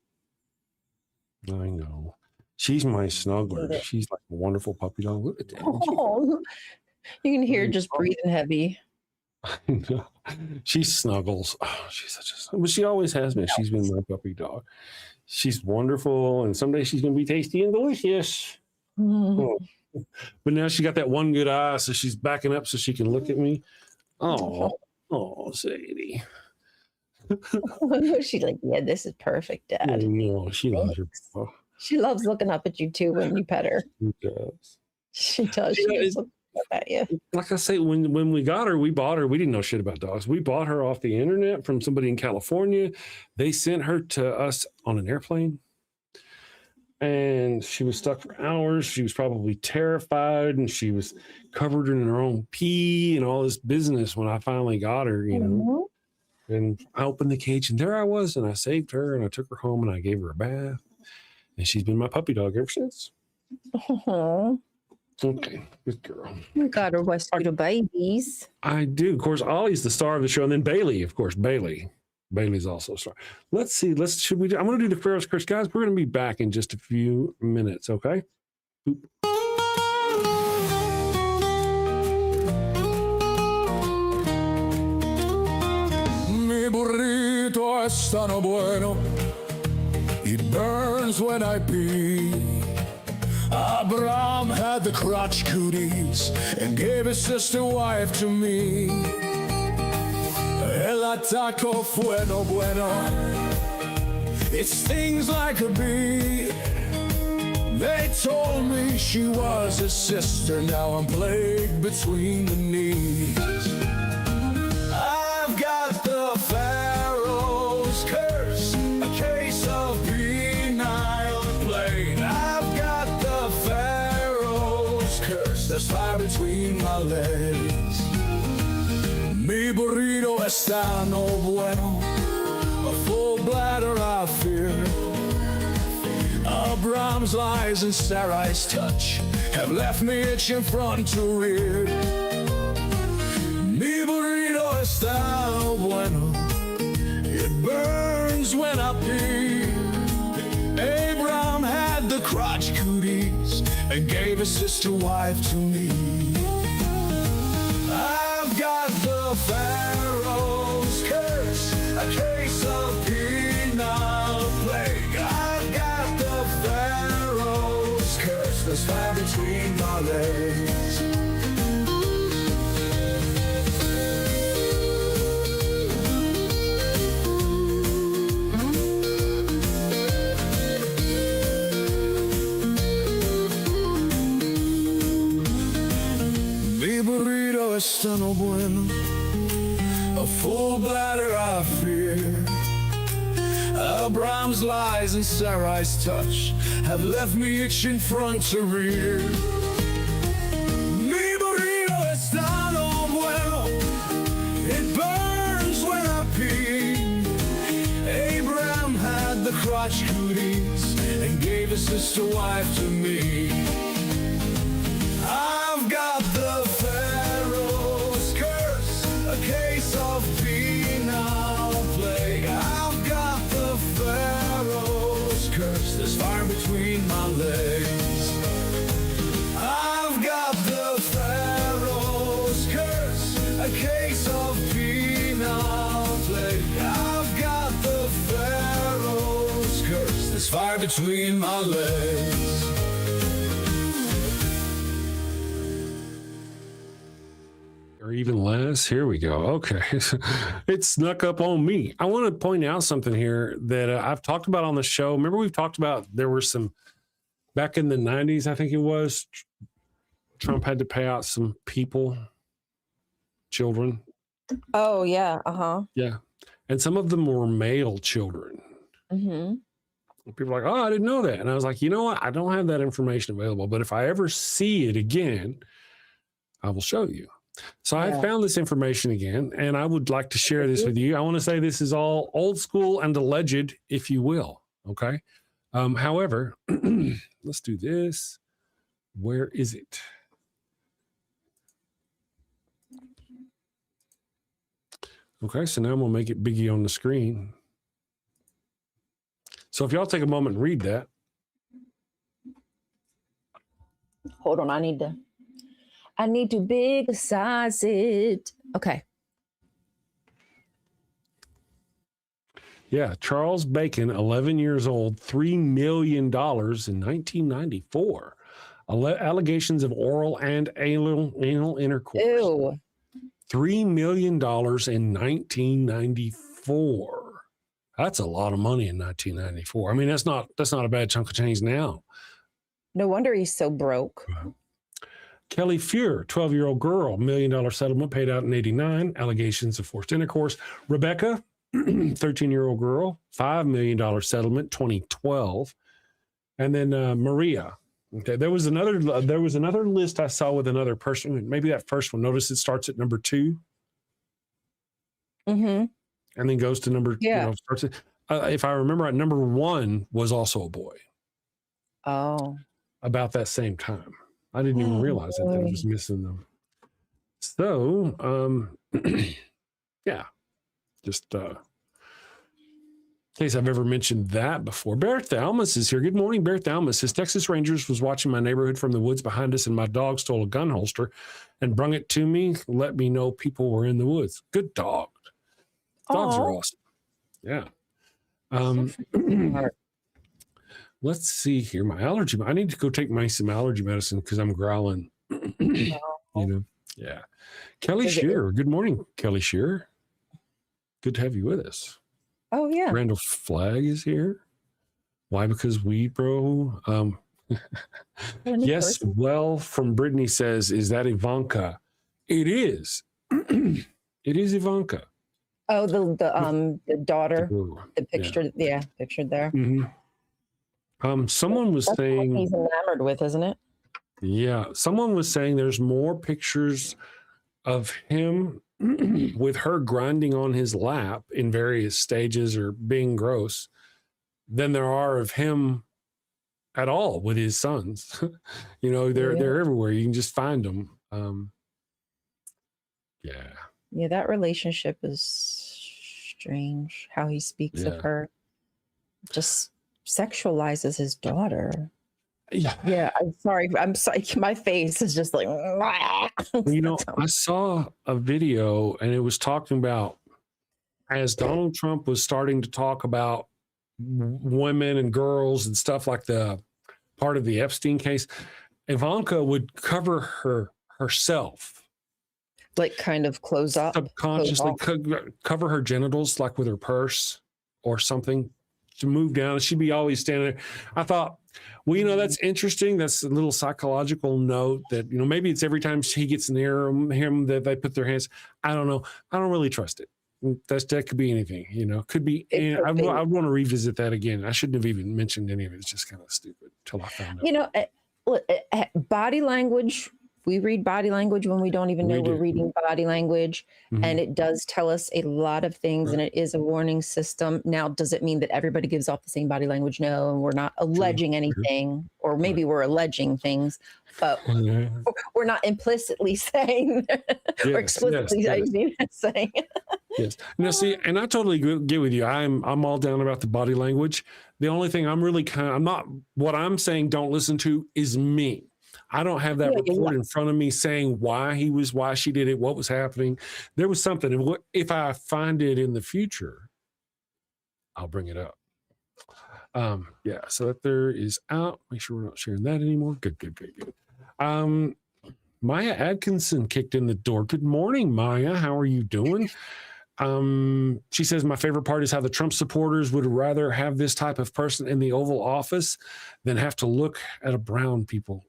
I know. She's my snuggler. She's like a wonderful puppy dog. Look at that. Oh, you can hear her just breathing heavy. She snuggles. Oh, she's such a, but she always has been. She's been my puppy dog. She's wonderful, and someday she's going to be tasty and delicious. Oh. But now she got that one good eye, so she's backing up so she can look at me. Oh, Sadie. She's like, yeah, this is perfect, Dad. No, she loves her. Oh, She loves looking up at you too when you pet her. she does. She does. She just looks up at you. Like I say, when we got her, we bought her. We didn't know shit about dogs. We bought her off the internet from somebody in California. They sent her to us on an airplane. And she was stuck for hours. She was probably terrified, and she was covered in her own pee and all this business when I finally got her, And I opened the cage, and there I was, and I saved her, and I took her home, and I gave her a bath. And she's been my puppy dog ever since. Oh, Okay, good girl. you got her rescue babies. I do. Of course, Ollie's the star of the show, and then Bailey, of course, Bailey's also a star. Let's see. I'm going to do the Pharaoh's Curse, guys. We're going to be back in just a few minutes, okay? Boop. Mi burrito es tan bueno. It burns when I pee. Abraham had the crotch cooties and gave his sister wife to me. El ataco bueno. It stings like a bee. They told me she was his sister. Now I'm plagued between the knees. I've got the Pharaoh's curse, a case of penile plague. I've got the Pharaoh's curse, there's fire between my legs. Mi burrito está no bueno, a full bladder I fear. Abraham's lies and Sarai's touch have left me itching front to rear. Mi burrito está bueno, it burns when I pee. Abraham had the crotch cooties and gave his sister wife to me. I've got the Pharaoh's curse, a case of penile plague. I've got the Pharaoh's curse, there's fire between my legs. Mi burrito está no bueno, a full bladder I fear. Abraham's lies and Sarai's touch have left me itching front to rear. Mi burrito está no bueno, it burns when I pee. Abraham had the crotch cooties and gave his sister wife to me. I've got the Pharaoh's curse, a case of penile plague. I've got the Pharaoh's curse, there's fire between my legs. I've got the Pharaoh's curse, a case of penile plague. between my legs. Or even less. Here we go. Okay. It snuck up on me. I want to point out something here that I've talked about on the show. Remember, we've talked about there were some back in the 90s, I think it was. Trump had to pay out some people, children. Oh, yeah. Uh-huh. Yeah. And some of them were male children. Mm-hmm. People are like, oh, I didn't know that. And I was like, you know what? I don't have that information available, but if I ever see it again, I will show you. So I found this information again, and I would like to share this with you. I want to say this is all old school and alleged, if you will. Okay. However, let's do this. Where is it? Okay. So now I'm going to make it biggie on the screen. So if y'all take a moment and read that. Hold on. I need to big size it. Okay. Yeah, Charles Bacon, 11 years old, $3 million in 1994. Allegations of oral and anal intercourse. Ew. $3 million in 1994. That's a lot of money in 1994. I mean, that's not a bad chunk of change now. No wonder he's so broke. Kelly Fuhr, 12-year-old girl, $1 million settlement paid out in 89, allegations of forced intercourse. Rebecca, 13-year-old girl, $5 million settlement, 2012. And then Maria. Okay, there was another list I saw with another person. Maybe that first one. Notice it starts at number 2. Mm-hmm. And then goes to number, starts at, if I remember right, number 1 was also a boy. Oh. About that same time. I didn't even realize that I was missing them. So, yeah, just in case I've ever mentioned that before. Bear Thalmus is here. Good morning, Bear Thalmus. Says Texas Rangers was watching my neighborhood from the woods behind us, and my dog stole a gun holster and brung it to me. Let me know people were in the woods. Good dog. Dogs are awesome. Yeah. Let's see here. My allergy. I need to go take some allergy medicine because I'm growling. You know. Yeah. Kelly Shearer. Good morning, Kelly Shearer. Good to have you with us. Oh yeah. Randall Flagg is here. Why? Because weed, bro. Yes. Person? Well, from Brittany says, is that Ivanka? It is. It is Ivanka. Oh, the daughter. The picture. Yeah, pictured there. Mm-hmm. Someone was saying he's enamored with, isn't it? Yeah, someone was saying there's more pictures of him with her grinding on his lap in various stages or being gross than there are of him at all with his sons. You know, they're everywhere. You can just find them. Yeah, that relationship is strange. How he speaks of her. Just sexualizes his daughter. Yeah. I'm sorry. My face is just like, you know, I saw a video and it was talking about as Donald Trump was starting to talk about women and girls and stuff like the part of the Epstein case, Ivanka would cover herself. Like kind of close up. Subconsciously cover her genitals like with her purse or something. To move down, she'd be always standing there. I thought, well, you know, that's interesting. That's a little psychological note that, you know, maybe it's every time he gets near him that they put their hands. I don't know. I don't really trust it. That could be anything, you know, could be. I want to revisit that again. I shouldn't have even mentioned any of it. It's just kind of stupid till I found out. You know, body language. We read body language when we don't even know we're reading body language. Mm-hmm. And it does tell us a lot of things, and it is a warning system. Now, does it mean that everybody gives off the same body language? No, and we're not alleging anything, or maybe we're alleging things, but we're not implicitly saying or explicitly saying. Yes. Now, see, and I totally get with you. I'm all down about the body language. The only thing what I'm saying don't listen to is me. I don't have that report in front of me saying why she did it, what was happening. There was something. If I find it in the future, I'll bring it up. Yeah, so that there is out. Make sure we're not sharing that anymore. Good, good, good, good. Maya Atkinson kicked in the door. Good morning, Maya. How are you doing? She says, my favorite part is how the Trump supporters would rather have this type of person in the Oval Office than have to look at brown people,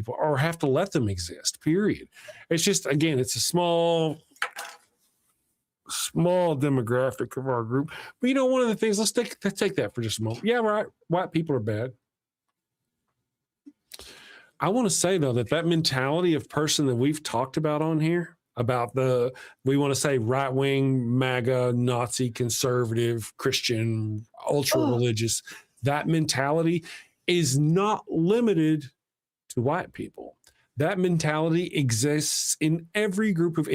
or have to let them exist, period. It's just, again, it's a small demographic of our group. But you know, one of the things, let's take that for just a moment. Yeah, right. White people are bad. I want to say, though, that mentality of person that we've talked about on here, about we want to say right-wing, MAGA, Nazi, conservative, Christian, ultra-religious, that mentality is not limited to white people. That mentality exists in every group of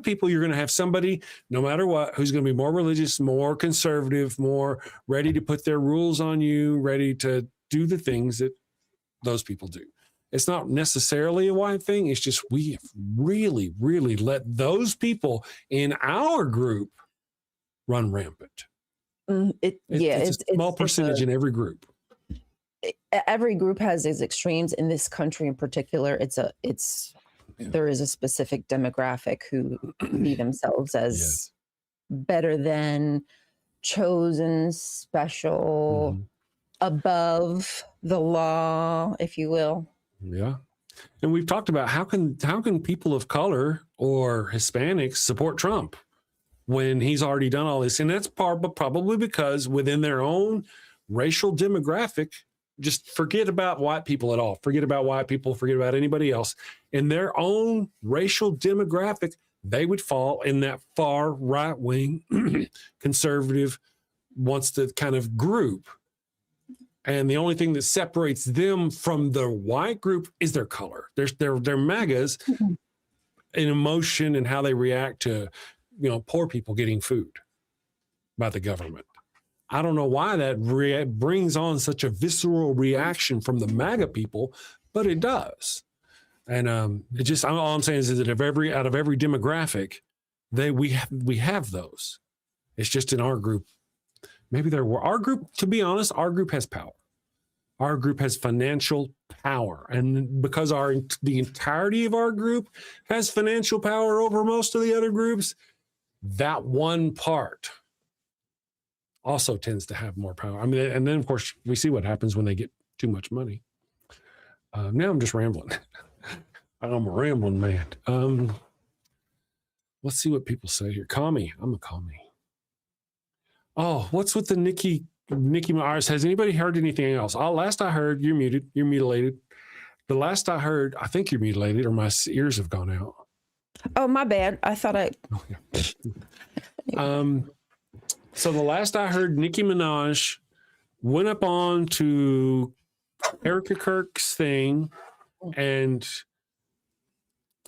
people. You're going to have somebody, no matter what, who's going to be more religious, more conservative, more ready to put their rules on you, ready to do the things that those people do. It's not necessarily a white thing. It's just we have really, really let those people in our group run rampant. It's a small percentage in every group. Every group has its extremes. In this country in particular, there is a specific demographic who see themselves as better than, chosen, special, above the law, if you will. Yeah. And we've talked about how can people of color or Hispanics support Trump when he's already done all this? And that's probably because within their own racial demographic, just forget about white people at all. Forget about white people, forget about anybody else. In their own racial demographic, they would fall in that far right-wing conservative wants to kind of group. And the only thing that separates them from the white group is their color. They're MAGAs in emotion and how they react to, poor people getting food by the government. I don't know why that brings on such a visceral reaction from the MAGA people, but it does. And all I'm saying is that out of every demographic, we have those. It's just in our group. Maybe our group, to be honest, our group has power. Our group has financial power. And because the entirety of our group has financial power over most of the other groups, that one part also tends to have more power. I mean, and then of course we see what happens when they get too much money. Now I'm just rambling. I'm a rambling man. Let's see what people say here. Commie. I'm a commie. Oh, what's with the Nicki Minaj? Has anybody heard anything else? Last I heard, you're muted. You're mutilated. The last I heard, I think you're mutilated, or my ears have gone out. Oh, my bad. I thought I. Oh, yeah. So the last I heard, Nicki Minaj went up on to Erica Kirk's thing and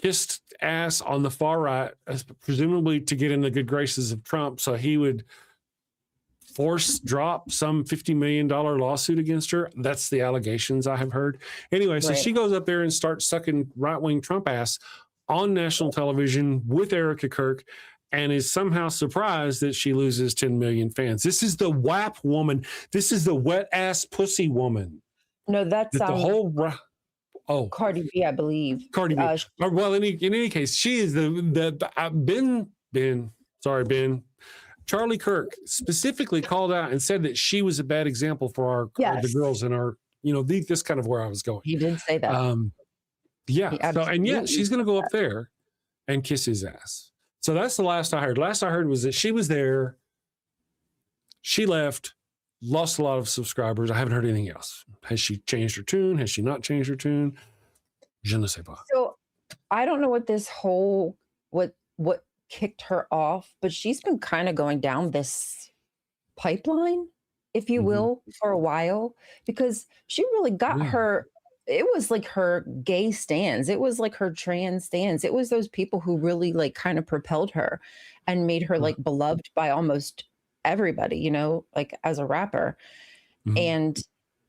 kissed ass on the far right, presumably to get in the good graces of Trump, so he would force drop some $50 million lawsuit against her. That's the allegations I have heard. Anyway, so she goes up there and starts sucking right-wing Trump ass on national television with Erica Kirk and is somehow surprised that she loses 10 million fans. This is the WAP woman. This is the wet ass pussy woman. No, that's the whole... Cardi B, I believe. Cardi B. Well, in any case, she is Ben. Charlie Kirk specifically called out and said that she was a bad example for the girls in our, this kind of where I was going. He did say that. She's going to go up there and kiss his ass. So that's the last I heard. Last I heard was that she was there. She left, lost a lot of subscribers. I haven't heard anything else. Has she changed her tune? Has she not changed her tune? Je ne sais pas. So I don't know what this whole, what kicked her off, but she's been kind of going down this pipeline, if you will, for a while, because she really got it was like her gay stands. It was like her trans stands. It was those people who really like kind of propelled her and made her like beloved by almost everybody, like as a rapper. And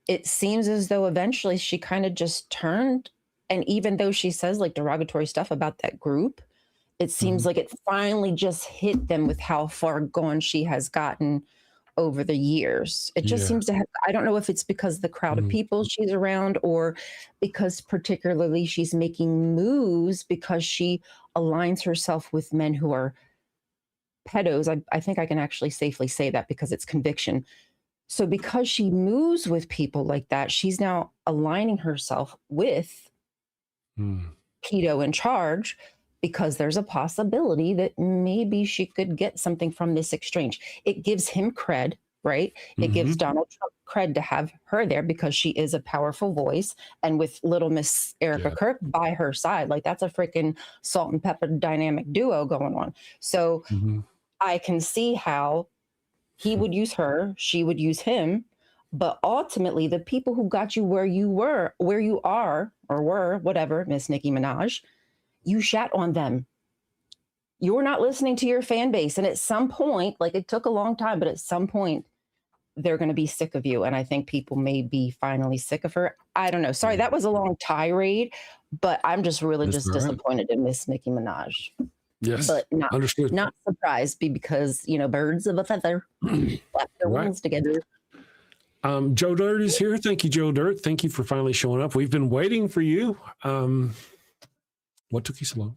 it seems as though eventually she kind of just turned. And even though she says like derogatory stuff about that group, it seems like it finally just hit them with how far gone she has gotten over the years. It just Yeah. seems to have, I don't know if it's because the crowd of Mhm. people she's around, or because particularly she's making moves because she aligns herself with men who are pedos. I think I can actually safely say that because it's conviction. So because she moves with people like that, she's now aligning herself with Mm. pedo in charge, because there's a possibility that maybe she could get something from this exchange. It gives him cred, right? It gives Mhm. Donald Trump cred to have her there because she is a powerful voice. And with little Miss Erica Yeah. Kirk by her side, like that's a freaking salt and pepper dynamic duo going on. So Mhm. I can see how he would use her, she would use him. But ultimately, the people who got you where you were, where you are, or were, whatever, Miss Nicki Minaj, you shat on them. You're not listening to your fan base. And at some point, like it took a long time, but at some point, they're going to be sick of you. And I think people may be finally sick of her. I don't know. Sorry, that was a long tirade, but I'm just really That's just all right. disappointed in Miss Nicki Minaj. Yes. But Understood. not surprised because, you know, birds of a feather flap their Right. wings together. Joe Dirt is here. Thank you, Joe Dirt. Thank you for finally showing up. We've been waiting for you. What took you so long?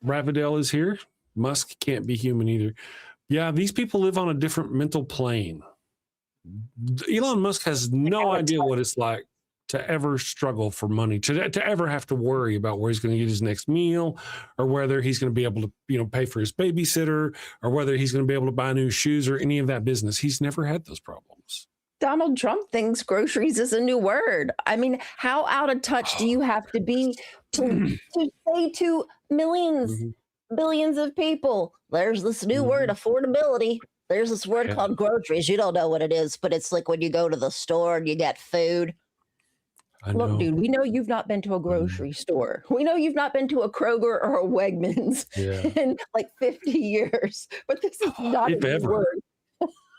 Ravidel is here. Musk can't be human either. Yeah, these people live on a different mental plane. Elon Musk has no idea what it's like to ever struggle for money, to ever have to worry about where he's going to get his next meal, or whether he's going to be able to, you know, pay for his babysitter, or whether he's going to be able to buy new shoes or any of that business. He's never had those problems. Donald Trump thinks groceries is a new word. I mean, how out of touch do you have to be to say to millions, Mhm. billions of people, there's this new word, affordability. There's this word Yeah. called groceries. You don't know what it is, but it's like when you go to the store and you get food. I Look, know. dude, we know you've not been to a grocery store. We know you've not been to a Kroger or a Wegmans Yeah. in like 50 years, but this is not If a new ever. word.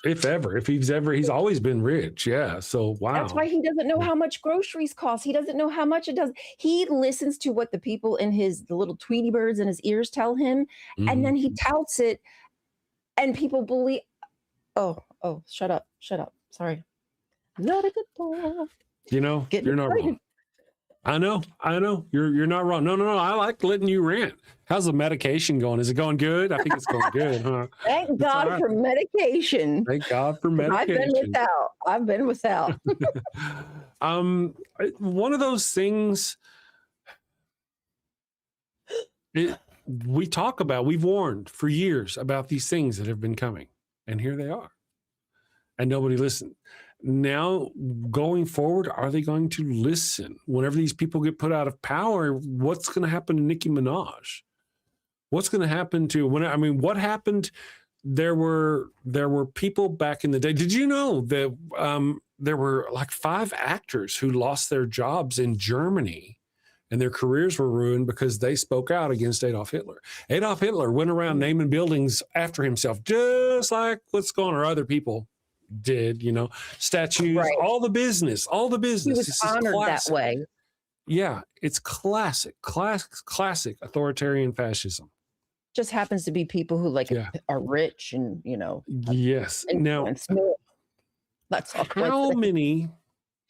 He's always been rich. Yeah. So, wow. That's why he doesn't know how much groceries cost. He doesn't know how much it does. He listens to what the people in the little Tweety birds in his ears tell him, Mhm. and then he touts it, and people believe. Oh, shut up. Sorry. Not a good boy. You know, Getting you're not excited. wrong. I know. You're not wrong. No. I like letting you rant. How's the medication going? Is it going good? I think it's going good, huh? Thank It's all God right. for medication. Thank God for 'Cause medication. I've been without. One of those things we've warned for years about these things that have been coming, and here they are, and nobody listened. Now, going forward, are they going to listen? Whenever these people get put out of power, what's going to happen to Nicki Minaj? What's going to happen to what happened? There were people back in the day. Did you know that there were like 5 actors who lost their jobs in Germany, and their careers were ruined because they spoke out against Adolf Hitler. Adolf Hitler went around naming buildings after himself, just like what's going on, or other people did, you know, statues, Right. all the business. He This was is honored that classic. way. Yeah, it's classic authoritarian fascism. Just happens to be people who Yeah. are rich and, you know, Yes. Now, influence. That's all. how many,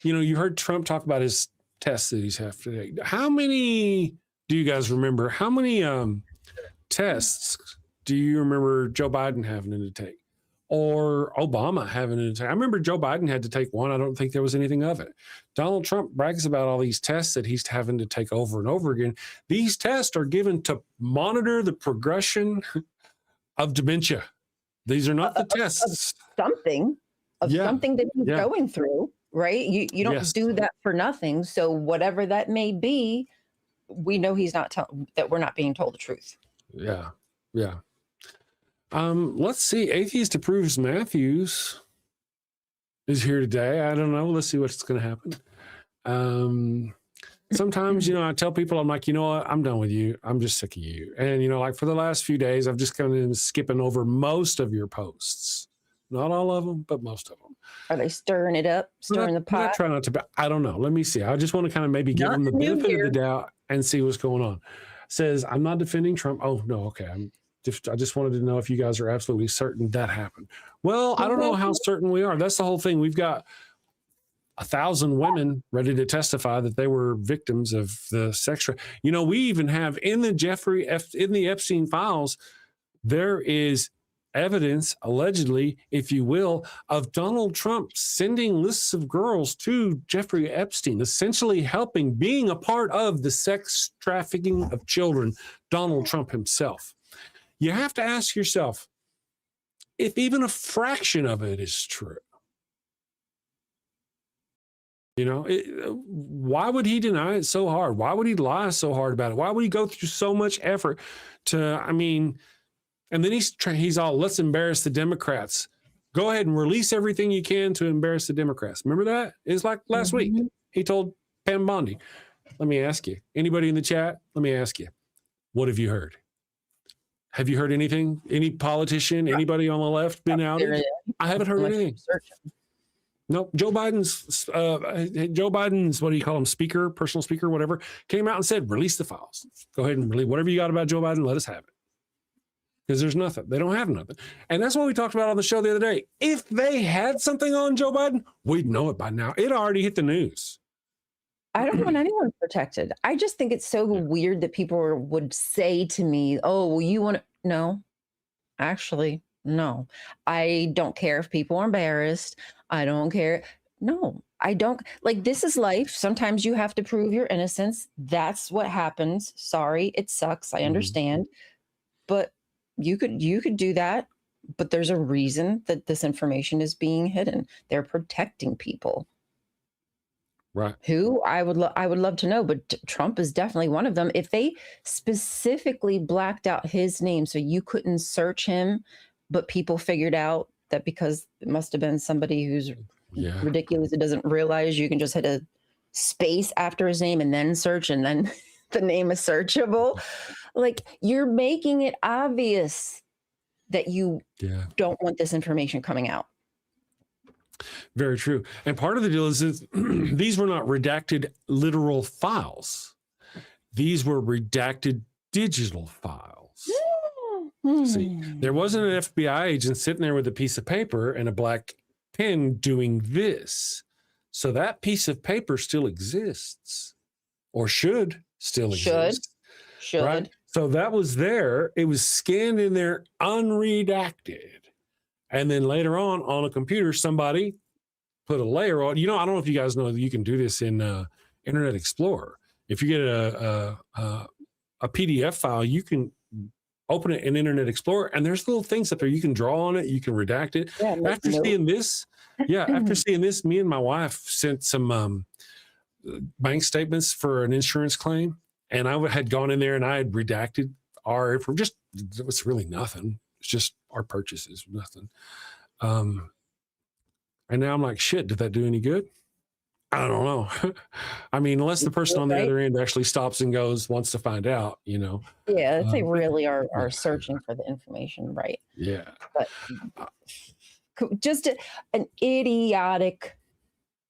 you heard Trump talk about his tests that he's had today. How many do you guys remember? How many tests do you remember Joe Biden having to take, or Obama having to take? I remember Joe Biden had to take one. I don't think there was anything of it. Donald Trump brags about all these tests that he's having to take over and over again. These tests are given to monitor the progression of dementia. These are not the tests. something that he's Yeah. going through, right? You don't Yes. do that for nothing. So whatever that may be, we know he's not that we're not being told the truth. Yeah. Let's see. Atheist approves Matthews is here today. I don't know. Let's see what's going to happen. Sometimes, I tell people, I'm like, you know what? I'm done with you. I'm just sick of you. And, like for the last few days, I've just kind of been skipping over most of your posts. Not all of them, but most of them. Are they stirring it up, stirring the But I pot? try not to. But I don't know. Let me see. I just want to kind of maybe give them the Nothing new benefit here. of the doubt and see what's going on. Says, I'm not defending Trump. Oh, no. Okay. I just wanted to know if you guys are absolutely certain that happened. Well, I don't know how certain we are. That's the whole thing. We've got 1,000 women ready to testify that they were victims of the sex. We even have in the Epstein files, there is evidence, allegedly, if you will, of Donald Trump sending lists of girls to Jeffrey Epstein, essentially helping, being a part of the sex trafficking of children, Donald Trump himself. You have to ask yourself, if even a fraction of it is true, why would he deny it so hard? Why would he lie so hard about it? Why would he go through so much effort and then he's all, let's embarrass the Democrats. Go ahead and release everything you can to embarrass the Democrats. Remember that? It's like last week. He told Pam Bondi. Let me ask you, anybody in the chat? Let me ask you, what have you heard? Have you heard anything? Any politician, anybody on the left been outed? I haven't heard anything. Nope. Joe Biden's, what do you call him? Speaker, personal speaker, whatever, came out and said, release the files. Go ahead and release whatever you got about Joe Biden. Let us have it. Because there's nothing. They don't have nothing. And that's what we talked about on the show the other day. If they had something on Joe Biden, we'd know it by now. It already hit the news. I don't want anyone protected. I just think it's so weird that people would say to me, oh, well, you want to... No, actually, no. I don't care if people are embarrassed. I don't care. No, I don't. Like, this is life. Sometimes you have to prove your innocence. That's what happens. Sorry, it sucks. I understand. But you could do that. But there's a reason that this information is being hidden. They're protecting people. Right. Who I would love to know, but Trump is definitely one of them. If they specifically blacked out his name so you couldn't search him, but people figured out that because it must have been somebody who's ridiculous, it doesn't realize you can just hit a space after his name and then search, and then the name is searchable. Like, you're making it obvious that you don't want this information coming out. Very true. And part of the deal is these were not redacted literal files. These were redacted digital files. See, there wasn't an FBI agent sitting there with a piece of paper and a black pen doing this. So that piece of paper still exists, or should still exist. Should. Right? So that was there. It was scanned in there unredacted. And then later on a computer, somebody put a layer on. I don't know if you guys know that you can do this in Internet Explorer. If you get a PDF file, you can open it in Internet Explorer, and there's little things up there. You can draw on it. You can redact it. Yeah, after seeing this, me and my wife sent some bank statements for an insurance claim, and I had gone in there and I had redacted it was really nothing. It's just our purchases, nothing. And now I'm like, shit, did that do any good? I don't know. I mean, unless the person on the other end actually stops and wants to find out, Yeah, if they really are searching for the information, right? Yeah. But just an idiotic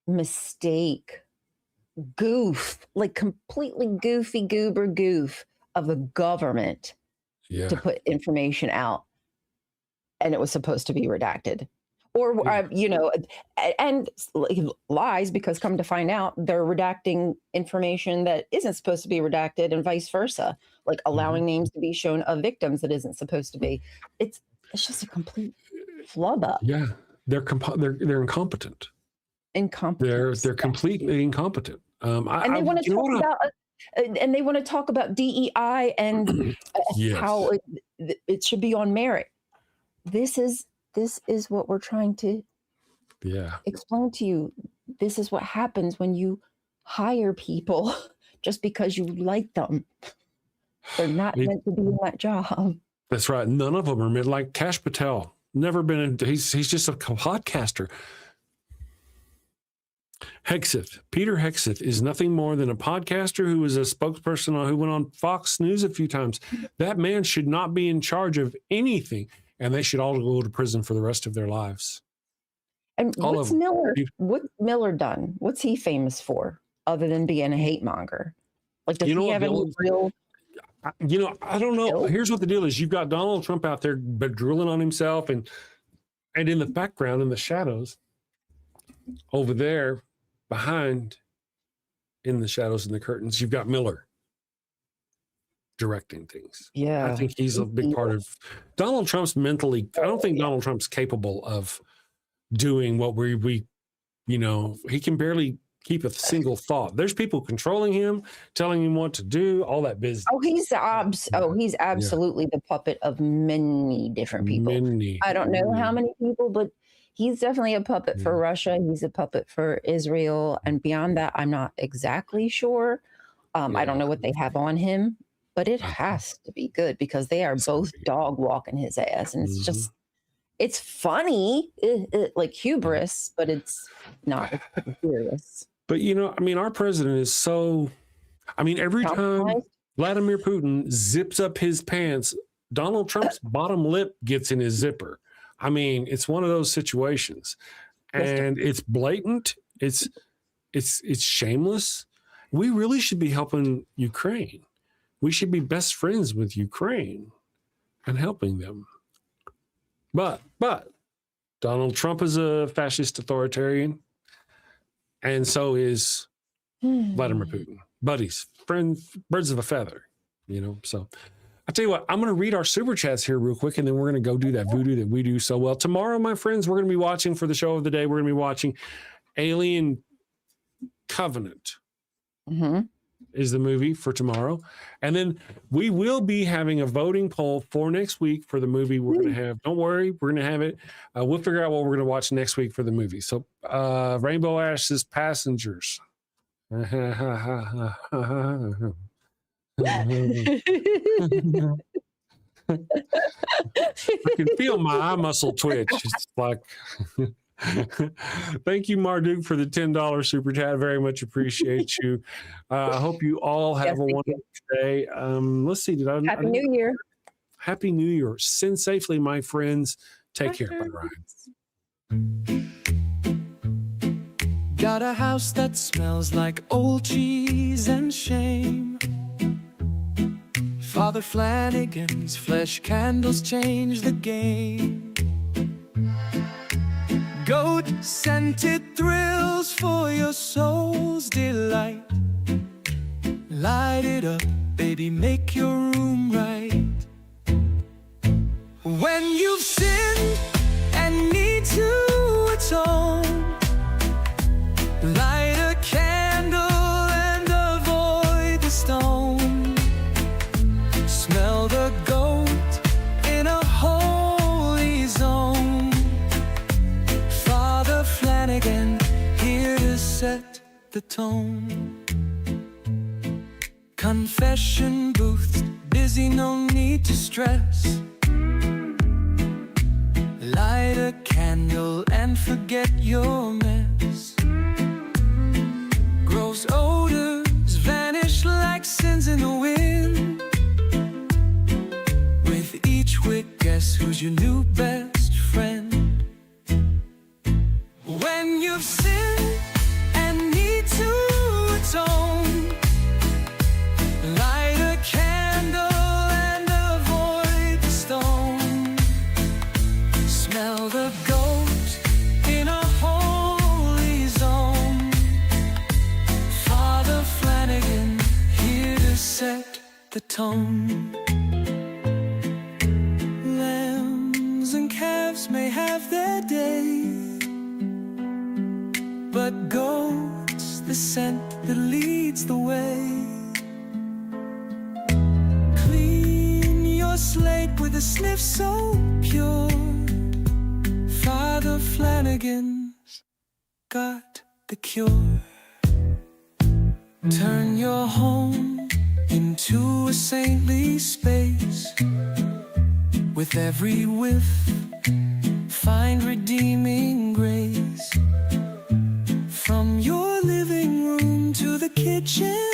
mistake, goof, like completely goofy goof of a government to put information out. And it was supposed to be redacted, or and lies, because come to find out they're redacting information that isn't supposed to be redacted, and vice versa, like allowing names to be shown of victims that isn't supposed to be. It's just a complete flub up. Yeah, they're incompetent. They're completely incompetent. And they want to talk about. And they want to talk about DEI and how it should be on merit. This is what we're trying to explain to you. This is what happens when you hire people just because you like them. They're not meant to be in that job. That's right. None of them are meant. Like Kash Patel, never been. He's just a podcaster. Peter Hegseth is nothing more than a podcaster who was a spokesperson who went on Fox News a few times. That man should not be in charge of anything, and they should all go to prison for the rest of their lives. And what's Miller done? What's he famous for other than being a hate monger? Like, does he have any real? I don't know. Nope. Here's what the deal is. You've got Donald Trump out there drooling on himself, and in the background, in the shadows, over there, behind, in the shadows and the curtains, you've got Miller directing things. Yeah. I think he's a big part of Donald Trump's mentally. I don't think Donald Trump's capable of doing what we he can barely keep a single thought. There's people controlling him, telling him what to do, all that business. Oh, he's absolutely the puppet of many different people. I don't know how many people, but he's definitely a puppet for Russia. He's a puppet for Israel. And beyond that, I'm not exactly sure. I don't know what they have on him, but it has to be good because they are both dog walking his ass. And it's just, it's funny, like hubris, but it's not. It's pretty serious. But, our president is so, every time Vladimir Putin zips up his pants, Donald Trump's bottom lip gets in his zipper. It's one of those situations, and it's blatant. It's shameless. We really should be helping Ukraine. We should be best friends with Ukraine and helping them. But Donald Trump is a fascist authoritarian, and so is Vladimir Putin. Buddies, friends, birds of a feather, So I'll tell you what, I'm going to read our super chats here real quick, and then we're going to go do that voodoo that we do so well. Tomorrow, my friends, we're going to be watching for the show of the day. We're going to be watching Alien Covenant. Is the movie for tomorrow. And then we will be having a voting poll for next week for the movie we're going to have. Don't worry, we're going to have it. We'll figure out what we're going to watch next week for the movie. So Rainbow Ash says Passengers. I can feel my eye muscle twitch. It's like... Thank you, Marduk, for the $10 super chat. Very much appreciate you. I hope you all have a wonderful day. Let's see. Happy New Year. Happy New Year. Send safely, my friends. Take care. Bye, Ryan. Got a house that smells like old cheese and shame. Father Flanagan's flesh candles change the game. Goat-scented thrills for your soul's delight. Light it up, baby, make your room right. When you've sinned and need to atone, light a candle and avoid the stone. Smell the goat in a holy zone. Father Flanagan, here to set the tone. Confession booths, busy, no need to stress. Light a candle and forget your mess. Gross odors vanish like sins in the wind. With each wick, guess who's your new best friend? When you've sinned and need to atone, light a candle and avoid the stone. Smell the goat in a holy zone. Father Flanagan, here to set the tone. Lambs and calves may have their day, but goat's the scent that leads the way. Clean your slate with a sniff so pure. Father Flanagan's got the cure. Turn your home into a saintly space. With every whiff, find redeeming grace. From your living room to the kitchen